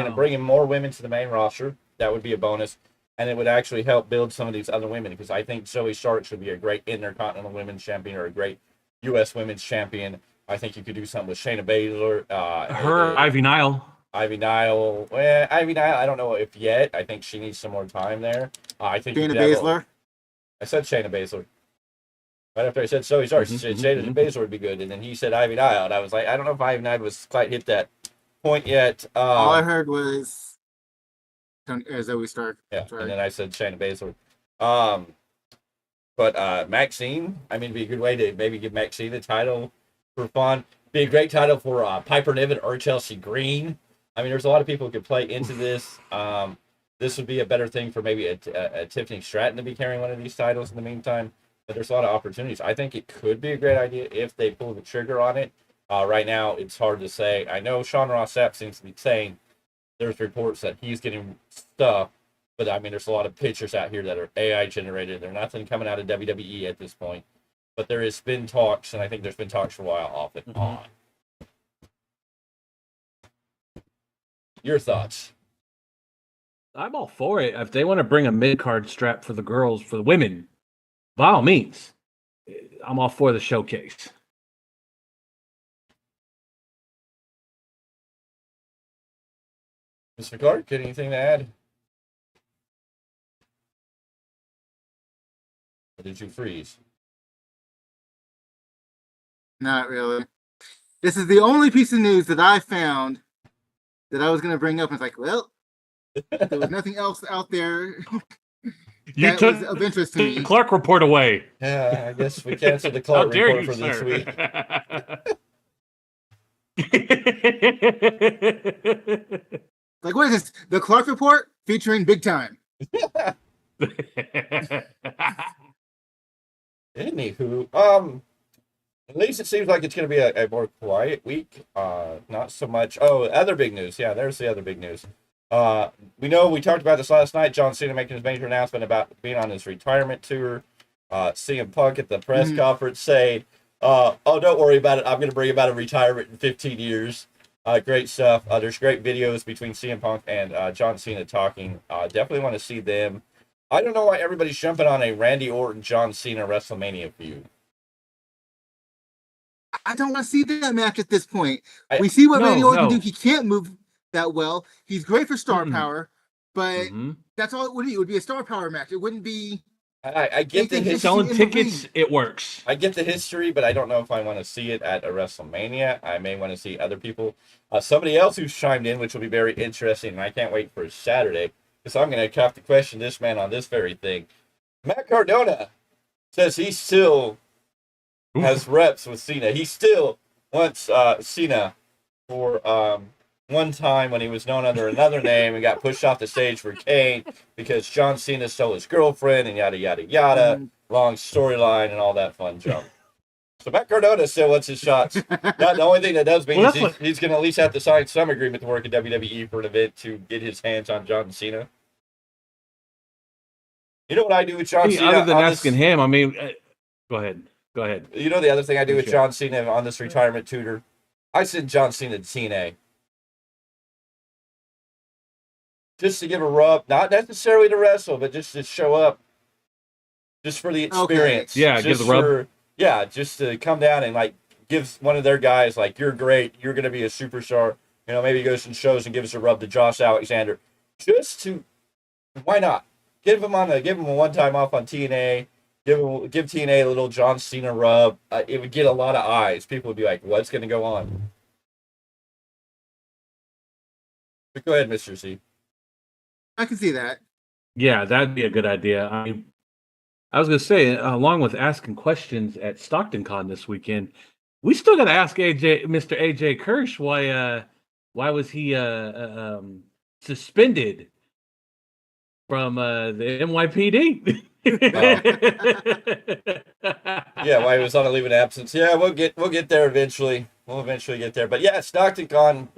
to bring in more women to the main roster. That would be a bonus, and it would actually help build some of these other women, because I think Zoe Starks would be a great Intercontinental Women's Champion or a great U.S. Women's Champion. I think you could do something with Shayna Baszler. Ivy Nile. Ivy Nile. Well, Ivy Nile, I don't know if yet. I think she needs some more time there. I think Shayna Baszler. I said Shayna Baszler. Right after I said Zoe Starks, Shayna Baszler would be good, and then he said Ivy Nile, and I was like, I don't know if Ivy Nile was quite hit that point yet. All I heard was Zoe Stark. Yeah, and then I said Shayna Baszler. But Maxine, I mean, it'd be a good way to maybe give Maxine the title for fun. Be a great title for Piper Niven or Chelsea Green. I mean, there's a lot of people who could play into this. This would be a better thing for maybe a Tiffany Stratton to be carrying one of these titles in the meantime. But there's a lot of opportunities. I think it could be a great idea if they pull the trigger on it. Right now, it's hard to say. I know Sean Ross Sapp seems to be saying there's reports that he's getting stuff, but I mean, there's a lot of pictures out here that are AI generated. There's nothing coming out of WWE at this point. But there has been talks, and I think there's been talks for a while off and on. Your thoughts? I'm all for it. If they want to bring a mid-card strap for the girls, for the women, by all means, I'm all for the showcase. Mr. Clarke, anything to add? Or did you freeze? Not really. This is the only piece of news that I found that I was going to bring up. And it's like, well, there was nothing else out there You took was of interest to me. the Clarke report away. Yeah, I guess we canceled the Clarke report for this week. Like, what is this? The Clarke report featuring Big Tyme. Anywho, at least it seems like it's going to be a more quiet week. Not so much. Oh, other big news. Yeah, there's the other big news. We know we talked about this last night. John Cena making his major announcement about being on his retirement tour. CM Punk at the press conference saying, "Oh, don't worry about it. I'm going to bring about a retirement in 15 years." Great stuff. There's great videos between CM Punk and John Cena talking. Definitely want to see them. I don't know why everybody's jumping on a Randy Orton John Cena WrestleMania feud. I don't want to see that match at this point. We see what Randy Orton can do. He can't move that well. He's great for star power, but that's all it would be. It would be a star power match. It wouldn't be. I get the selling tickets. It works. I get the history, but I don't know if I want to see it at a WrestleMania. I may want to see other people. Somebody else who's chimed in, which will be very interesting, and I can't wait for Saturday, because I'm going to have to question this man on this very thing. Matt Cardona says he still has reps with Cena. He still wants Cena for one time when he was known under another name and got pushed off the stage for Kane because John Cena stole his girlfriend and yada, yada, yada. Long storyline and all that fun junk. So Matt Cardona still wants his shots. The only thing that does mean is he's going to at least have to sign some agreement to work at WWE for an event to get his hands on John Cena. You know what I do with John Cena? Other than asking him, I mean, go ahead. Go ahead. You know the other thing I do with John Cena on this retirement tour? I send John Cena to TNA. Just to give a rub, not necessarily to wrestle, but just to show up, just for the experience. Okay. Yeah, just give the rub. Yeah, just to come down and like give one of their guys like, you're great, you're going to be a superstar. You know, maybe he goes and shows and gives a rub to Josh Alexander, just to, why not? Give him a one time off on TNA. Give TNA a little John Cena rub. It would get a lot of eyes. People would be like, what's going to go on? But go ahead, Mr. C. I can see that. Yeah, that'd be a good idea. I mean, I was going to say, along with asking questions at Stockton Con this weekend, we still got to ask Mr. AJ Kirsch why was he suspended from the NYPD? Yeah, why he was on a leave of absence. Yeah, we'll get there eventually. We'll eventually get there. But yeah, Stockton Con,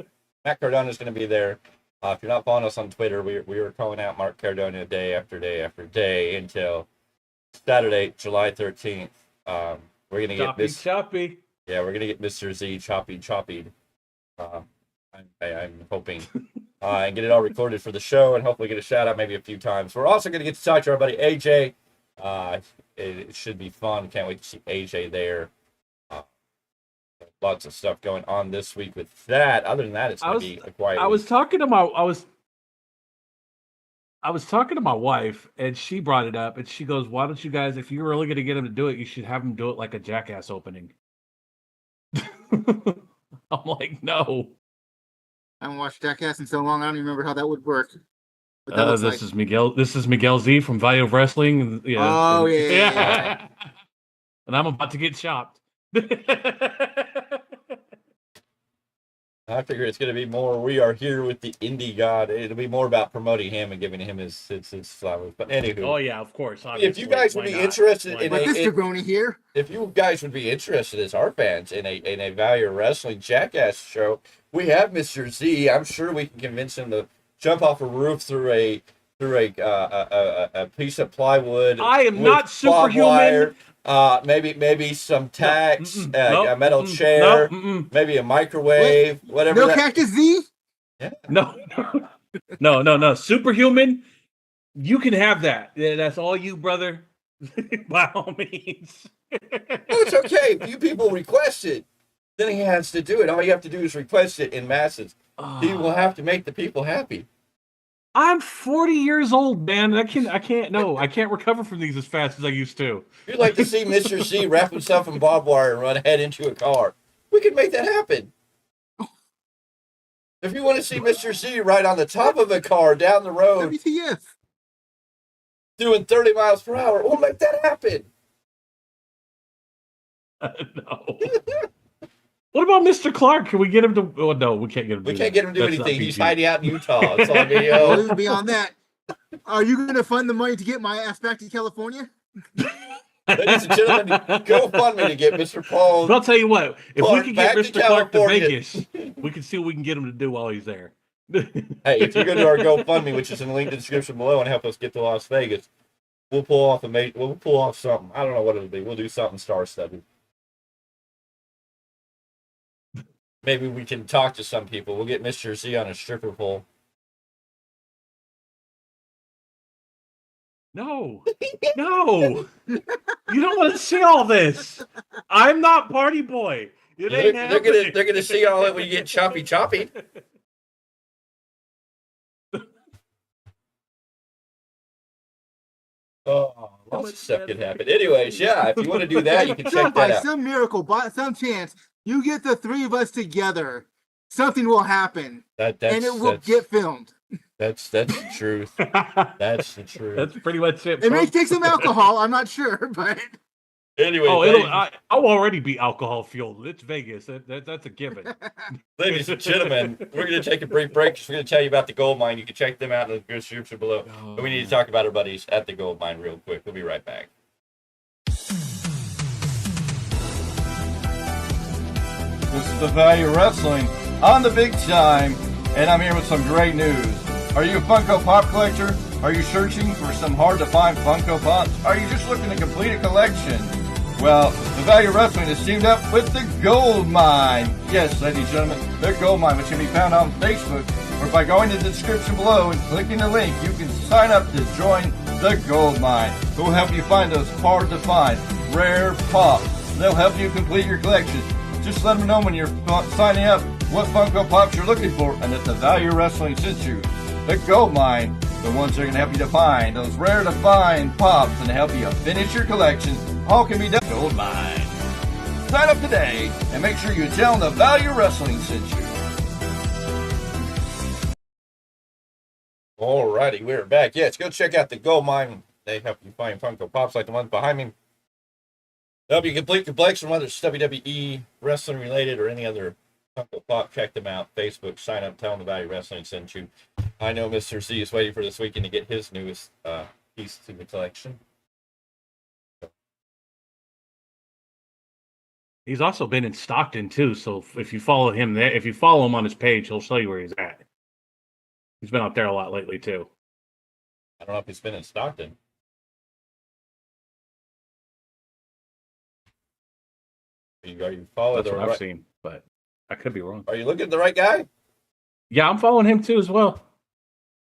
Matt Cardona is going to be there. If you're not following us on Twitter, we were calling out Mark Cardona day after day after day until Saturday, July 13th. We're going to get Choppy. Yeah, we're going to get Mr. Z choppy. I'm hoping. And get it all recorded for the show and hopefully get a shout out maybe a few times. We're also going to get to talk to our buddy AJ. It should be fun. Can't wait to see AJ there. Lots of stuff going on this week with that. Other than that, it's going to be a quiet week. I was talking to my wife, and she brought it up, and she goes, "Why don't you guys, if you're really going to get him to do it, you should have him do it like a Jackass opening." I'm like, no. I haven't watched Jackass in so long. I don't even remember how that would work. This is Miguel Z from Value of Wrestling. Yeah. Oh yeah. And I'm about to get chopped. I figure it's going to be more. We are here with the indie god. It'll be more about promoting him and giving him his flowers. But anywho, oh yeah, of course. If you guys would be interested in this jabroni here, if you guys would be interested as our fans in a Value of Wrestling Jackass show, we have Mr. Z. I'm sure we can convince him to jump off a roof through a piece of plywood. I am not superhuman. Maybe some tacks, a metal chair, maybe a microwave, whatever. No Cactus Z? Yeah. No. Superhuman, you can have that. Yeah, that's all you, brother. By all means. It's okay. If you people request it, then he has to do it. All you have to do is request it in masses. He will have to make the people happy. I'm 40 years old, man. I can't recover from these as fast as I used to. You'd like to see Mr. C wrap himself in barbed wire and run head into a car. We could make that happen. If you want to see Mr. C ride on the top of a car down the road, WTF. Doing 30 miles per hour, we'll make that happen. No. What about Mr. Clarke? Can we get him to? Oh no, we can't get him. We can't get him to do anything. He's hiding out in Utah. It's on video. Beyond that, are you going to fund the money to get my ass back to California? Ladies and gentlemen, go fund me to get Mr. Paul. But I'll tell you what, if we can get Mr. Clarke to Vegas, we can see what we can get him to do while he's there. Hey, if you go to our GoFundMe, which is in the link in the description below, and help us get to Las Vegas, we'll pull off something. I don't know what it'll be. We'll do something star-studded. Maybe we can talk to some people. We'll get Mr. Z on a stripper pole. No. You don't want to see all this. I'm not party boy. They're gonna see all that when you get choppy. Oh, lots of stuff can happen. Anyways, yeah, if you want to do that, you can check that out. By some miracle, by some chance, you get the three of us together, something will happen, and it will get filmed. That's the truth. That's the truth. That's pretty much it. It may take some alcohol. I'm not sure, but anyway, I'll already be alcohol fueled. It's Vegas. That's a given. Ladies and gentlemen, we're going to take a brief break. We're going to tell you about the Goldmine. You can check them out in the description below. But we need to talk about our buddies at the Goldmine real quick. We'll be right back. This is the Value of Wrestling on the Big Tyme, and I'm here with some great news. Are you a Funko Pop collector? Are you searching for some hard-to-find Funko Pops? Are you just looking to complete a collection? Well, the Value of Wrestling is teamed up with the Goldmine. Yes, ladies and gentlemen, the Goldmine, which can be found on Facebook, or by going to the description below and clicking the link, you can sign up to join the Goldmine, who will help you find those hard-to-find, rare pops. They'll help you complete your collection. Just let them know when you're signing up what Funko Pops you're looking for and that the Value of Wrestling sent you. The Goldmine, the ones that are going to help you to find those rare to find pops and help you finish your collection. All can be done. Goldmine. Sign up today and make sure you tell them the Value of Wrestling sent you. Alrighty, we're back. Yeah, let's go check out the Goldmine They help you find Funko Pops like the ones behind me. They help you complete your collection, whether it's WWE, wrestling related, or any other Funko Pop. Check them out. Facebook, sign up, tell them the Value Wrestling sent you. I know Mr. Z is waiting for this weekend to get his newest piece to the collection. He's also been in Stockton too, so if you follow him there, if you follow him on his page, he'll show you where he's at. He's been out there a lot lately too. I don't know if he's been in Stockton. Are you following That's what I've seen, but I could be wrong. Are you looking at the right guy? Yeah, I'm following him too as well.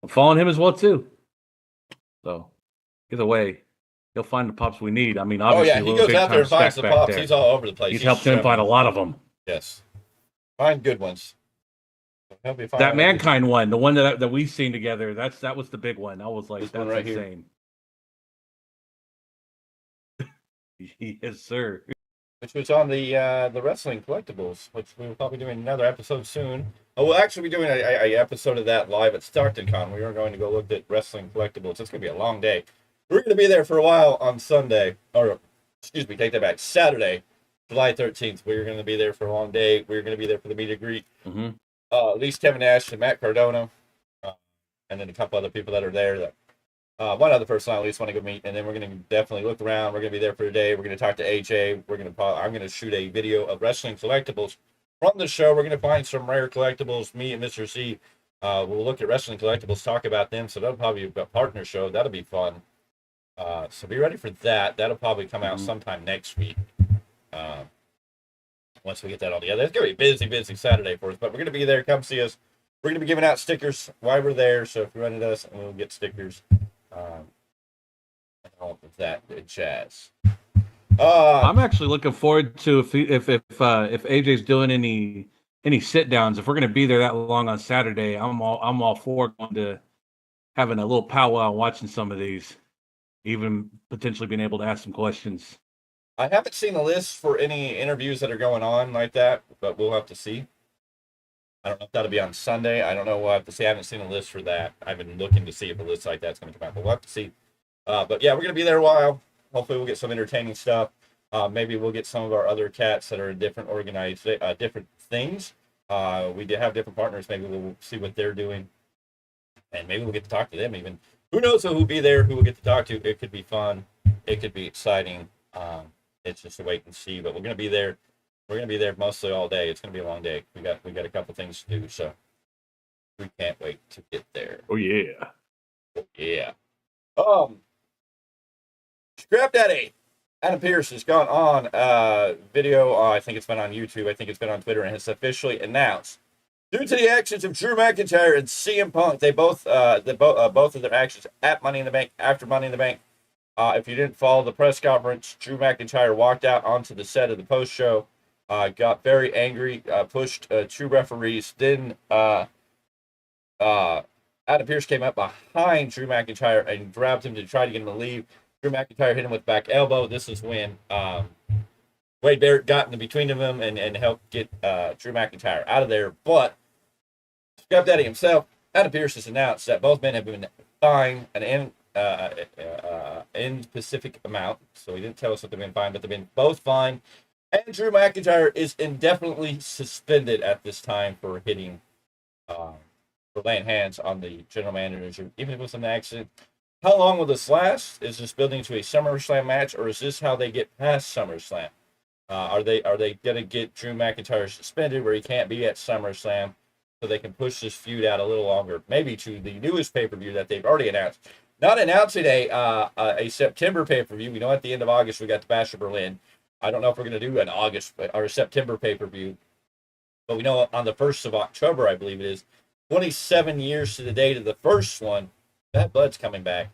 I'm following him as well too. So either way, he'll find the pops we need. I mean, obviously, he goes out there and finds the pops. He's all over the place. He's helped him find a lot of them. Yes, find good ones. That Mankind one, the one that we've seen together, that was the big one. I was like, this that's right insane. Yes, sir. Which was on the wrestling collectibles, which we will probably doing another episode soon. Oh, we'll actually be doing a episode of that live at StarktonCon. We are going to go look at wrestling collectibles. It's going to be a long day. We're going to be there for a while on Sunday, or excuse me, take that back. Saturday, July 13th. We're going to be there for a long day. We're going to be there for the meet and greet. Mm-hmm. At least Kevin Nash and Matt Cardona, and then a couple other people that are there. That one other person I at least want to go meet, and then we're going to definitely look around. We're going to be there for a day. We're going to talk to AJ. I'm going to shoot a video of wrestling collectibles from the show. We're going to find some rare collectibles. Me and Mr. C will look at wrestling collectibles, talk about them. So that'll probably be a partner show. That'll be fun. So be ready for that. That'll probably come out sometime next week. Once we get that all together. It's going to be a busy Saturday for us, but we're going to be there. Come see us. We're going to be giving out stickers while we're there. So if you run into us, we'll get stickers. And all of that jazz. I'm actually looking forward to if AJ's doing any sit downs. If we're going to be there that long on Saturday, I'm all for going to having a little powwow watching some of these, even potentially being able to ask some questions. I haven't seen a list for any interviews that are going on like that, but we'll have to see. I don't know if that'll be on Sunday. I don't know. We'll have to see. I haven't seen a list for that. I've been looking to see if a list like that's going to come out, but we'll have to see. But yeah, we're going to be there a while. Hopefully we'll get some entertaining stuff. Maybe we'll get some of our other cats that are in different different things. We did have different partners. Maybe we'll see what they're doing, and maybe we'll get to talk to them even. Who knows who will be there, who we'll get to talk to. It could be fun. It could be exciting. It's just a wait and see, but we're going to be there. We're going to be there mostly all day. It's going to be a long day. We got a couple things to do, so we can't wait to get there. Oh yeah. Oh, yeah. Scrap Daddy Adam Pearce has gone on video. I think it's been on YouTube. I think it's been on Twitter, and has officially announced, due to the actions of Drew McIntyre and CM Punk, they both of their actions at Money in the Bank, after Money in the Bank. If you didn't follow the press conference, Drew McIntyre walked out onto the set of the post show, got very angry, pushed two referees. Then Adam Pearce came up behind Drew McIntyre and grabbed him to try to get him to leave. Drew McIntyre hit him with back elbow. This is when Wade Barrett got in between of them and helped get Drew McIntyre out of there. But Scrap Daddy himself, Adam Pearce, has announced that both men have been fined an in specific amount. So he didn't tell us what they've been fined, but they've been both fined. And Drew McIntyre is indefinitely suspended at this time for hitting, for laying hands on the general manager, even if it was an accident. How long will this last? Is this building to a SummerSlam match, or is this how they get past SummerSlam? Are they going to get Drew McIntyre suspended where he can't be at SummerSlam so they can push this feud out a little longer, maybe to the newest pay-per-view that they've already announced? Not announcing a September pay-per-view. We know at the end of August we got the Bash of Berlin. I don't know if we're going to do an August or a September pay-per-view, but we know on the 1st of October, I believe it is, 27 years to the date of the first one, Bad Blood's coming back.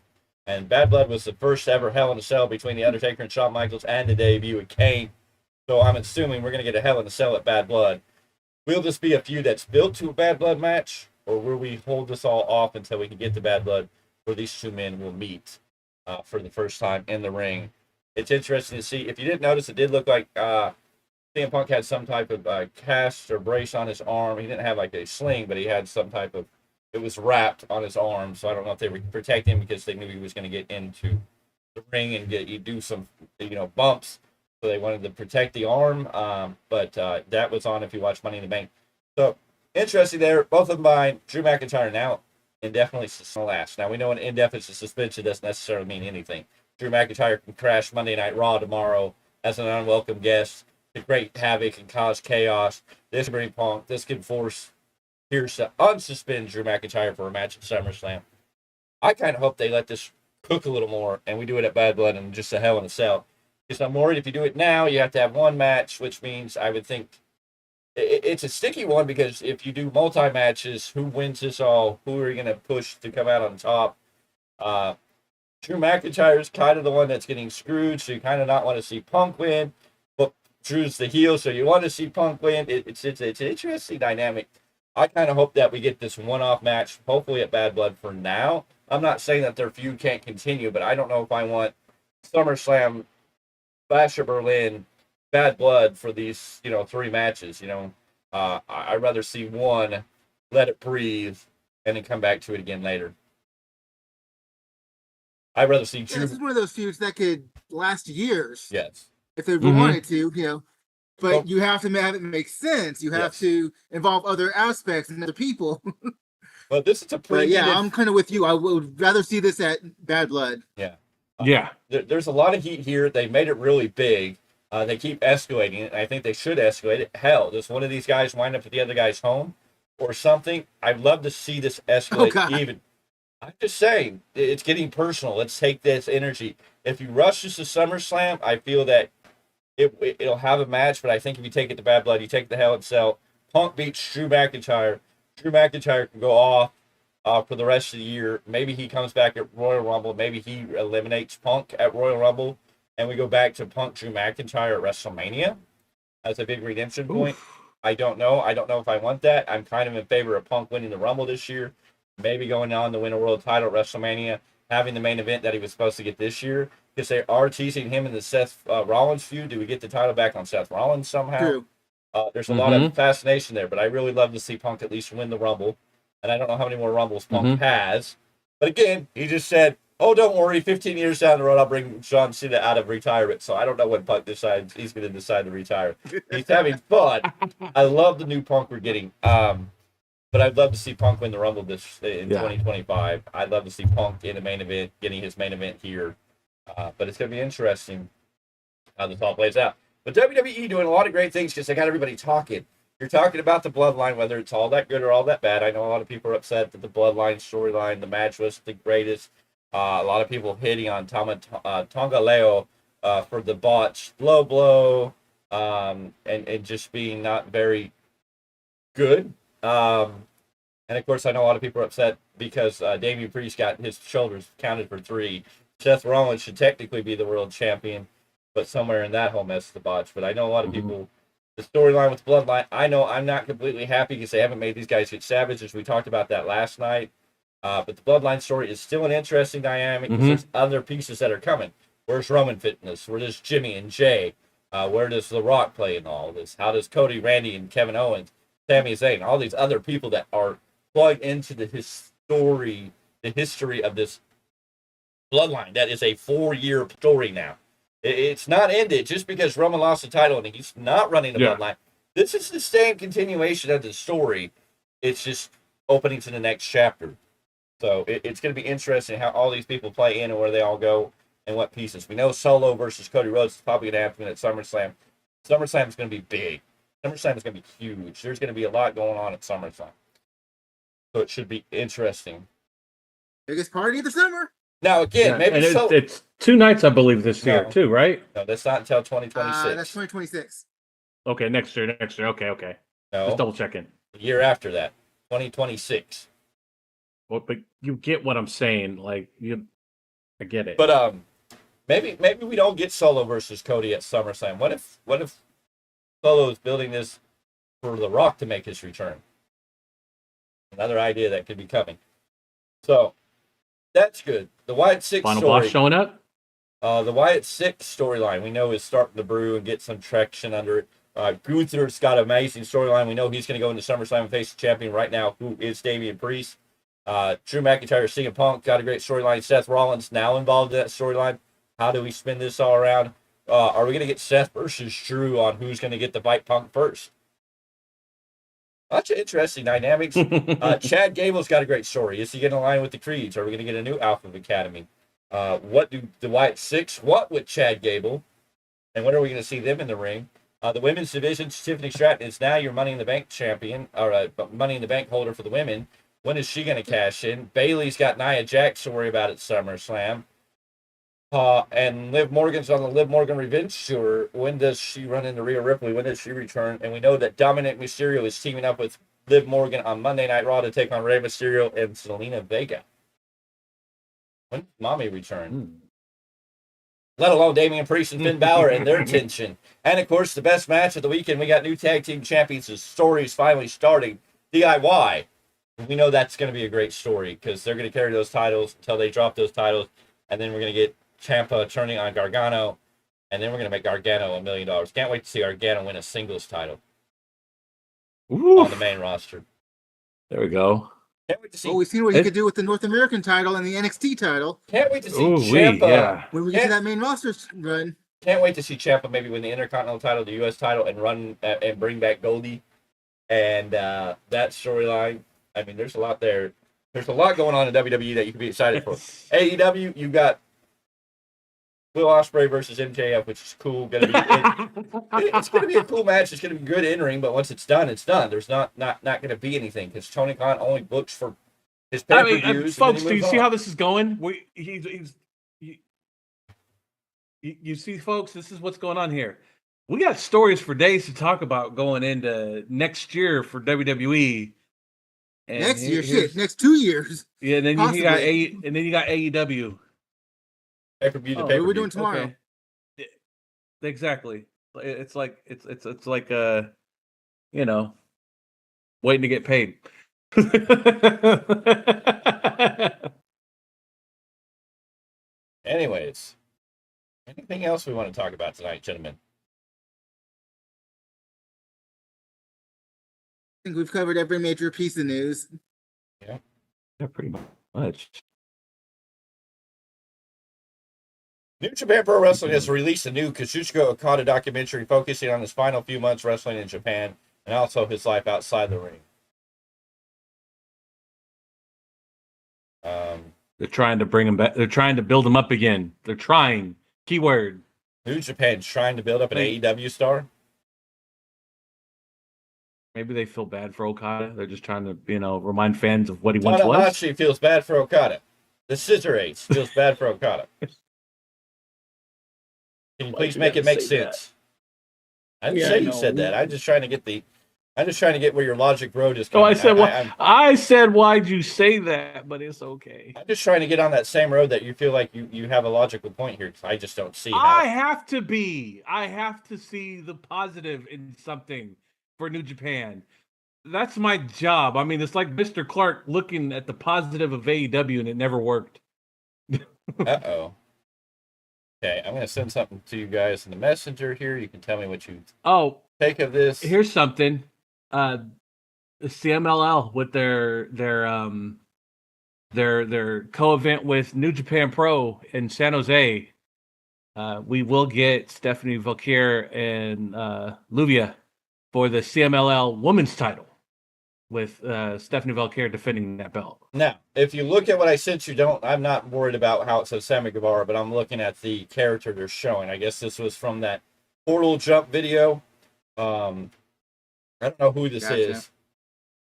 And Bad Blood was the first ever Hell in a Cell between The Undertaker and Shawn Michaels, and the debut of Kane. So I'm assuming we're going to get a Hell in a Cell at Bad Blood. Will this be a feud that's built to a Bad Blood match, or will we hold this all off until we can get to Bad Blood, where these two men will meet for the first time in the ring? It's interesting to see. If you didn't notice, it did look like CM Punk had some type of cast or brace on his arm. He didn't have like a sling, but he had some type of, it was wrapped on his arm. So I don't know if they were protecting him because they knew he was going to get into the ring and you do some, bumps. So they wanted to protect the arm, but that was on if you watch Money in the Bank. So interesting there. Both of mine, Drew McIntyre now indefinitely last. Now we know an indefinite suspension doesn't necessarily mean anything. Drew McIntyre can crash Monday Night Raw tomorrow as an unwelcome guest to create havoc and cause chaos. This can bring Punk. This can force Pierce to unsuspend Drew McIntyre for a match at SummerSlam. I kind of hope they let this cook a little more and we do it at Bad Blood and just a Hell in a Cell. Because I'm worried if you do it now, you have to have one match, which means I would think it's a sticky one because if you do multi-matches, who wins this all? Who are you going to push to come out on top? Drew McIntyre is kind of the one that's getting screwed, so you kind of not want to see Punk win. But Drew's the heel, so you want to see Punk win. It's an interesting dynamic. I kind of hope that we get this one-off match, hopefully at Bad Blood for now. I'm not saying that their feud can't continue, but I don't know if I want SummerSlam, Bash at Berlin, Bad Blood for these, 3 matches. I'd rather see one, let it breathe, and then come back to it again later. I'd rather see Drew. This is one of those feuds that could last years. Yes. If they wanted to, But you have to have it make sense. You have to involve other aspects and other people. But this is a pretty. Yeah, I'm kind of with you. I would rather see this at Bad Blood. Yeah. There's a lot of heat here. They made it really big. They keep escalating it. And I think they should escalate it. Hell, does one of these guys wind up at the other guy's home or something? I'd love to see this escalate even. I'm just saying, it's getting personal. Let's take this energy. If you rush this to SummerSlam, I feel that it'll have a match, but I think if you take it to Bad Blood, you take the Hell in a Cell. Punk beats Drew McIntyre. Drew McIntyre can go off for the rest of the year. Maybe he comes back at Royal Rumble. Maybe he eliminates Punk at Royal Rumble, and we go back to Punk Drew McIntyre at WrestleMania as a big redemption point. I don't know. I don't know if I want that. I'm kind of in favor of Punk winning the Rumble this year, maybe going on to win a world title at WrestleMania, having the main event that he was supposed to get this year, because they are teasing him in the Seth Rollins feud. Do we get the title back on Seth Rollins somehow? True. There's a lot of fascination there, but I really love to see Punk at least win the Rumble. And I don't know how many more Rumbles Punk has. But again, he just said, oh, don't worry, 15 years down the road, I'll bring John Cena out of retirement. So I don't know when Punk decides he's going to decide to retire. He's having fun. I love the new Punk we're getting. But I'd love to see Punk win the Rumble in 2025. I'd love to see Punk in the main event, getting his main event here. But it's going to be interesting how this all plays out. But WWE doing a lot of great things because they got everybody talking. You're talking about the Bloodline, whether it's all that good or all that bad. I know a lot of people are upset that the Bloodline storyline, the match was the greatest. A lot of people hitting on Tongaleo for the botched low blow and just being not very good. And of course, I know a lot of people are upset because Damian Priest got his shoulders counted for 3. Seth Rollins should technically be the world champion, but somewhere in that whole mess is the botch. But I know a lot of people, the storyline with Bloodline, I know I'm not completely happy because they haven't made these guys get savage, as we talked about that last night. But the Bloodline story is still an interesting dynamic because there's other pieces that are coming. Where's Roman Fitness? Where does Jimmy and Jay? Where does The Rock play in all this? How does Cody, Randy, and Kevin Owens, Sami Zayn, all these other people that are plugged into the history of this Bloodline? That is a 4-year story now. It's not ended just because Roman lost the title and he's not running the Bloodline. This is the same continuation of the story. It's just opening to the next chapter. So it's going to be interesting how all these people play in and where they all go and what pieces. We know Solo versus Cody Rhodes is probably going to happen at SummerSlam. SummerSlam is going to be big. SummerSlam is going to be huge. There's going to be a lot going on at SummerSlam. So it should be interesting. Biggest party of the summer. Now, again, maybe it's 2 nights, I believe, this year, too, right? No, that's not until 2026. That's 2026. Okay, next year. Okay. No. Just double checking. The year after that, 2026. Well, but you get what I'm saying. I get it. But maybe we don't get Solo versus Cody at SummerSlam. What if Solo is building this for The Rock to make his return? Another idea that could be coming. So that's good. The Wyatt Six Final story. Boss showing up? The Wyatt Six storyline we know is starting to brew and get some traction under it. Gunther's got an amazing storyline. We know he's going to go into SummerSlam and face the champion right now, who is Damian Priest. Drew McIntyre, CM Punk got a great storyline. Seth Rollins now involved in that storyline. How do we spin this all around? Are we going to get Seth versus Drew on who's going to get the bite Punk first? Lots of interesting dynamics. Chad Gable's got a great story. Is he going to align with the Creeds? Are we going to get a new Alpha Academy? What do the White Six want with Chad Gable? And when are we going to see them in the ring? The women's division, Tiffany Stratton is now your Money in the Bank champion, or Money in the Bank holder for the women. When is she going to cash in? Bayley's got Nia Jax to worry about at SummerSlam. And Liv Morgan's on the Liv Morgan Revenge Tour. When does she run into Rhea Ripley? When does she return? And we know that Dominic Mysterio is teaming up with Liv Morgan on Monday Night Raw to take on Rey Mysterio and Zelina Vega. When does Mommy return? Let alone Damian Priest and Finn Balor and their tension. And, of course, the best match of the weekend, we got new tag team champions. The story is finally starting. DIY. We know that's going to be a great story because they're going to carry those titles until they drop those titles. And then we're going to get Ciampa turning on Gargano. And then we're going to make Gargano $1 million. Can't wait to see Gargano win a singles title on the main roster. There we go. Can't wait to see. Well, we've seen what he could do with the North American title and the NXT title. Can't wait to see Ciampa. When we get to that main roster run. Can't wait to see Ciampa maybe win the Intercontinental title, the U.S. title, and run and bring back Goldie. And that storyline. I mean, there's a lot there. There's a lot going on in WWE that you can be excited for. AEW, you got Will Ospreay versus MJF, which is cool. It's going to be a cool match. It's going to be good in ring, but once it's done, it's done. There's not going to be anything because Tony Khan only books for his pay-per-views. Folks, do you see how this is going? You see, folks, this is what's going on here. We got stories for days to talk about going into next year for WWE. And next year, next 2 years. Yeah, and then you got AEW. Pay-per-view to what pay-per-view. we're doing tomorrow. Okay. Exactly. It's like waiting to get paid. Anyways, anything else we want to talk about tonight, gentlemen? I think we've covered every major piece of news. Yeah, pretty much. New Japan Pro Wrestling has released a new Kazuchika Okada documentary focusing on his final few months wrestling in Japan and also his life outside the ring. They're trying to bring him back. They're trying to build him up again. They're trying. Keyword. New Japan's trying to build up an AEW star. Maybe they feel bad for Okada. They're just trying to, remind fans of what he once was. Tanahashi feels bad for Okada. The Scissor Ace feels bad for Okada. Can you please make it make sense? I didn't say you said that. I'm just trying to get where your logic road is coming. I said, why'd you say that? But it's okay. I'm just trying to get on that same road that you feel like you have a logical point here. I just don't see how. I have to see the positive in something for New Japan. That's my job. I mean, it's like Mr. Clarke looking at the positive of AEW and it never worked. Uh-oh. Okay, I'm going to send something to you guys in the messenger here. You can tell me what you take of this. Here's something. The CMLL with their co-event with New Japan Pro in San Jose. We will get Stephanie Valkyrie and Luvia for the CMLL women's title with Stephanie Valkyrie defending that belt. Now, if you look at what I sent you, I'm not worried about how it says Sammy Guevara, but I'm looking at the character they're showing. I guess this was from that portal jump video. I don't know who this is.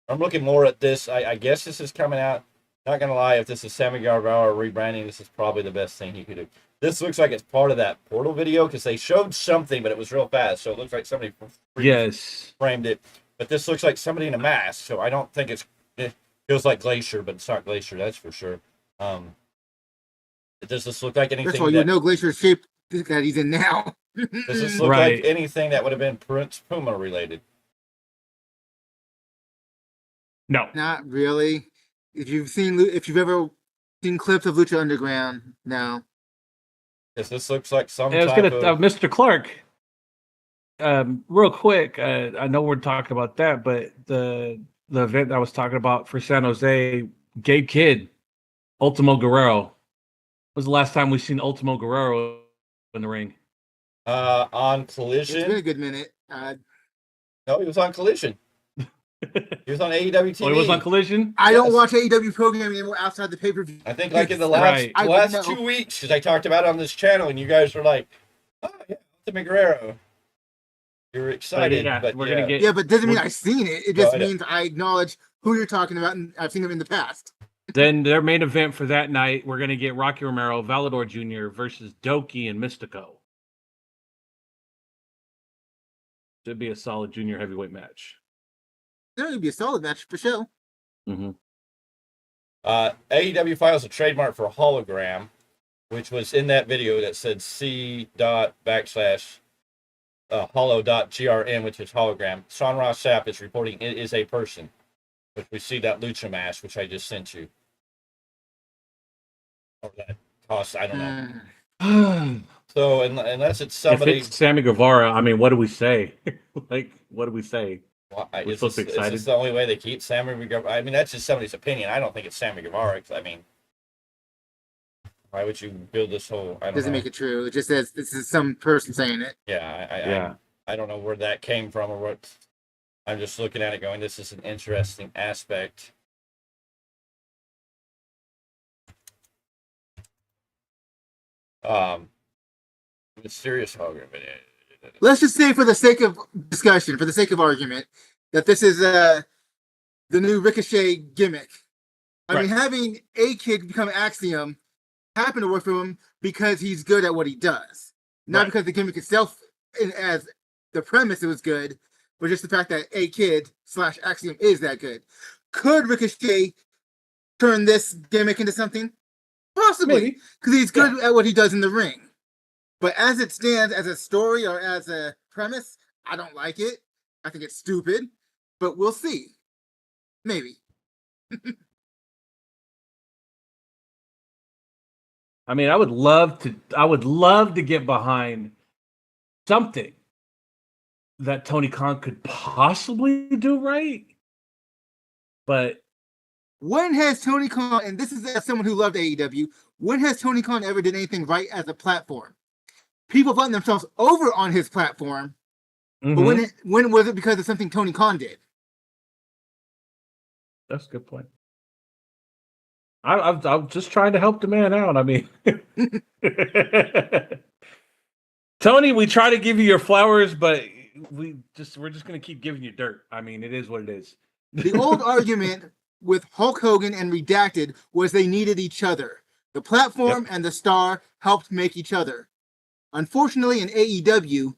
I'm looking more at this. I guess this is coming out. Not going to lie, if this is Sammy Guevara rebranding, this is probably the best thing he could do. This looks like it's part of that portal video because they showed something, but it was real fast. So it looks like somebody framed it. But this looks like somebody in a mask, so I don't think it feels like Glacier, but it's not Glacier, that's for sure. Does this look like anything? First of all, you know Glacier's shape that he's in now. Does this look like anything that would have been Prince Puma related? No, not really. If you've ever seen clips of Lucha Underground, no. Yes, this looks like some Mr. Clarke. Real quick, I know we're talking about that, but the event I was talking about for San Jose, Gabe Kidd, Ultimo Guerrero. Was the last time we've seen Ultimo Guerrero in the ring? On Collision. It's been a good minute. No, he was on Collision. He was on AEW TV. Oh, he was on Collision? I don't watch AEW programming anymore outside the pay-per-view. I think like in the last 2 weeks, because I talked about it on this channel, and you guys were like, oh, yeah, Ultimate Guerrero. You're excited. But we're gonna get. Yeah, but doesn't mean I've seen it. It just means I acknowledge who you're talking about, and I've seen him in the past. Then their main event for that night, we're gonna get Rocky Romero, Valador Jr. versus Doki and Mystico. Should be a solid junior heavyweight match. It would be a solid match for sure. Mm-hmm. AEW files a trademark for hologram, which was in that video that said c./holo.grm, which is hologram. Sean Ross Sapp is reporting it is a person, which we see that lucha mask, which I just sent you. Or that costs, I don't know. So unless it's somebody, if it's Sammy Guevara, I mean, what do we say? Like, what do we say? Well, we're supposed to be excited. Is this the only way they keep Sammy Guevara? I mean, that's just somebody's opinion. I don't think it's Sammy Guevara. I mean, why would you build this whole? I don't Doesn't know. make it true. It just says this is some person saying it. Yeah, I don't know where that came from or what. I'm just looking at it going, this is an interesting aspect. Mysterious hologram. Let's just say, for the sake of discussion, for the sake of argument, that this is the new Ricochet gimmick. I mean, having a kid become Axiom happened to work for him because he's good at what he does, not because the gimmick itself, as the premise, it was good, but just the fact that a kid / Axiom is that good. Could Ricochet turn this gimmick into something? Possibly, because he's good at what he does in the ring. But as it stands, as a story or as a premise, I don't like it. I think it's stupid, but we'll see. Maybe. I mean, I would love to get behind something that Tony Khan could possibly do right. But when has Tony Khan, and this is as someone who loved AEW, when has Tony Khan ever done anything right as a platform? People find themselves over on his platform, but when was it because of something Tony Khan did? That's a good point. I'm just trying to help the man out. I mean, Tony, we try to give you your flowers, but we're just going to keep giving you dirt. I mean, it is what it is. The old argument with Hulk Hogan and Redacted was they needed each other. The platform and the star helped make each other. Unfortunately, in AEW,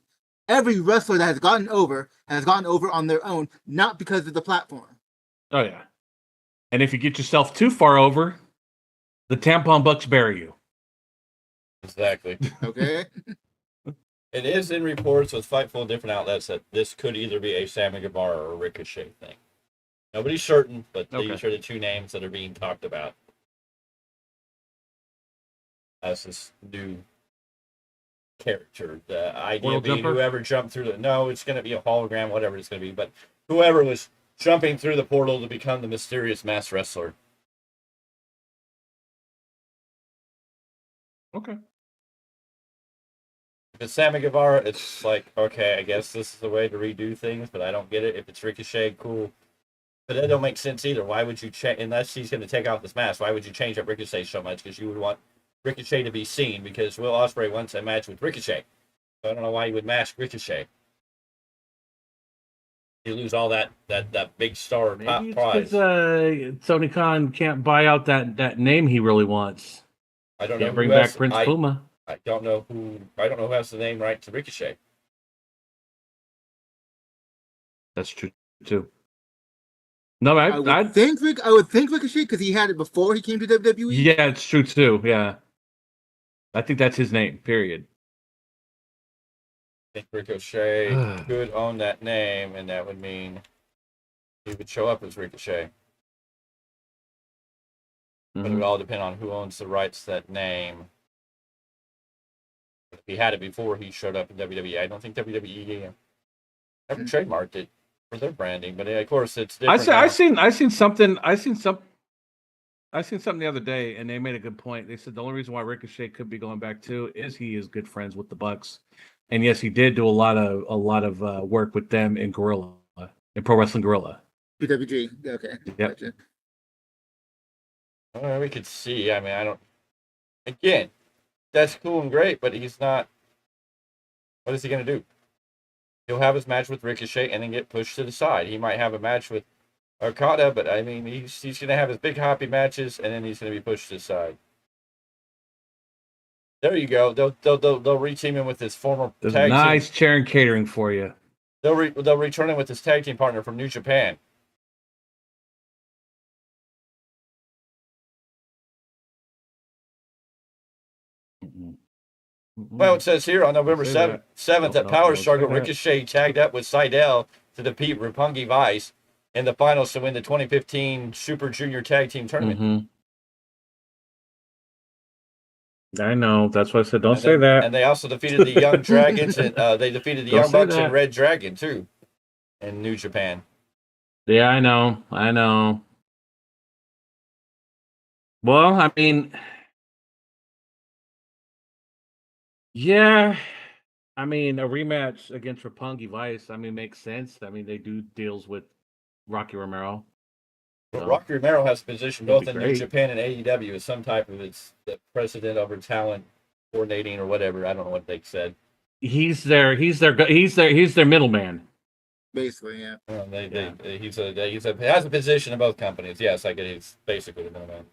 every wrestler that has gotten over on their own, not because of the platform. Oh, yeah. And if you get yourself too far over, the tampon bucks bury you. Exactly. Okay. It is in reports with Fightful different outlets that this could either be a Sammy Guevara or a Ricochet thing. Nobody's certain, but these are the two names that are being talked about as this new character. The idea being whoever jumped through it's going to be a hologram, whatever it's going to be, but whoever was jumping through the portal to become the mysterious masked wrestler. Okay. If it's Sammy Guevara, it's like, okay, I guess this is the way to redo things, but I don't get it. If it's Ricochet, cool. But that don't make sense either. Why would you change, unless he's going to take off this mask, why would you change up Ricochet so much? Because you would want Ricochet to be seen, because Will Ospreay wants a match with Ricochet. So I don't know why you would mask Ricochet. You lose all that big star top prize. Because Tony Khan can't buy out that name he really wants. I don't know. Bring back Prince Puma. I don't know who has the name right to Ricochet. That's true too. No, I would think Ricochet, because he had it before he came to WWE. Yeah, it's true too. Yeah, I think that's his name. Period. I think Ricochet could own that name, and that would mean he would show up as Ricochet. But it would all depend on who owns the rights to that name. If he had it before he showed up in WWE, I don't think WWE ever trademarked it for their branding. But of course, it's different. I seen something. I seen something the other day, and they made a good point. They said the only reason why Ricochet could be going back too is he is good friends with the Bucks, and yes, he did do a lot of work with them in Gorilla, in Pro Wrestling Gorilla. PWG. Okay. Yep. Gotcha. Well, we could see. I mean, I don't. Again, that's cool and great, but he's not. What is he going to do? He'll have his match with Ricochet and then get pushed to the side. He might have a match with Okada, but I mean, he's going to have his big happy matches, and then he's going to be pushed to the side. There you go. They'll reteam him with his former There's tag nice team. chair and catering for you. They'll return him with his tag team partner from New Japan. Well, it says here on November 7th at Power Struggle, Ricochet tagged up with Seidel to defeat Roppongi Vice in the finals to win the 2015 Super Junior Tag Team Tournament. Mm-hmm. I know. That's why I said don't say that. And they also defeated the Young Dragons. And they defeated the Young Bucks and Red Dragon, too, in New Japan. Yeah, I know. Well, I mean... Yeah, I mean, a rematch against Roppongi Vice, I mean, makes sense. I mean, they do deals with Rocky Romero. But Rocky Romero has a position both in New Japan and AEW as some type of the president over talent coordinating or whatever. I don't know what they said. He's their middleman. Basically, yeah. He has a position in both companies. Yes, I get he's basically the middleman.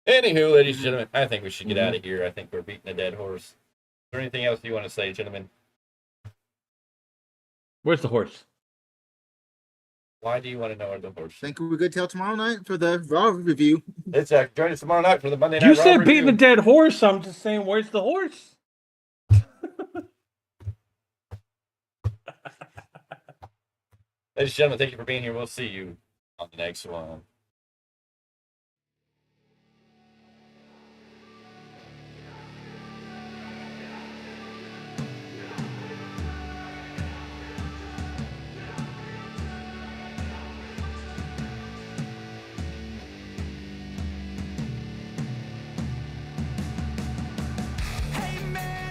Anywho, ladies and gentlemen, I think we should get out of here. I think we're beating a dead horse. Is there anything else you want to say, gentlemen? Where's the horse? Why do you want to know where the horse is? Think we're good till tomorrow night for the Raw review. It's join us tomorrow night for the Monday Night Raw review. You said beating a dead horse. I'm just saying, where's the horse? Ladies and gentlemen, thank you for being here. We'll see you on the next one.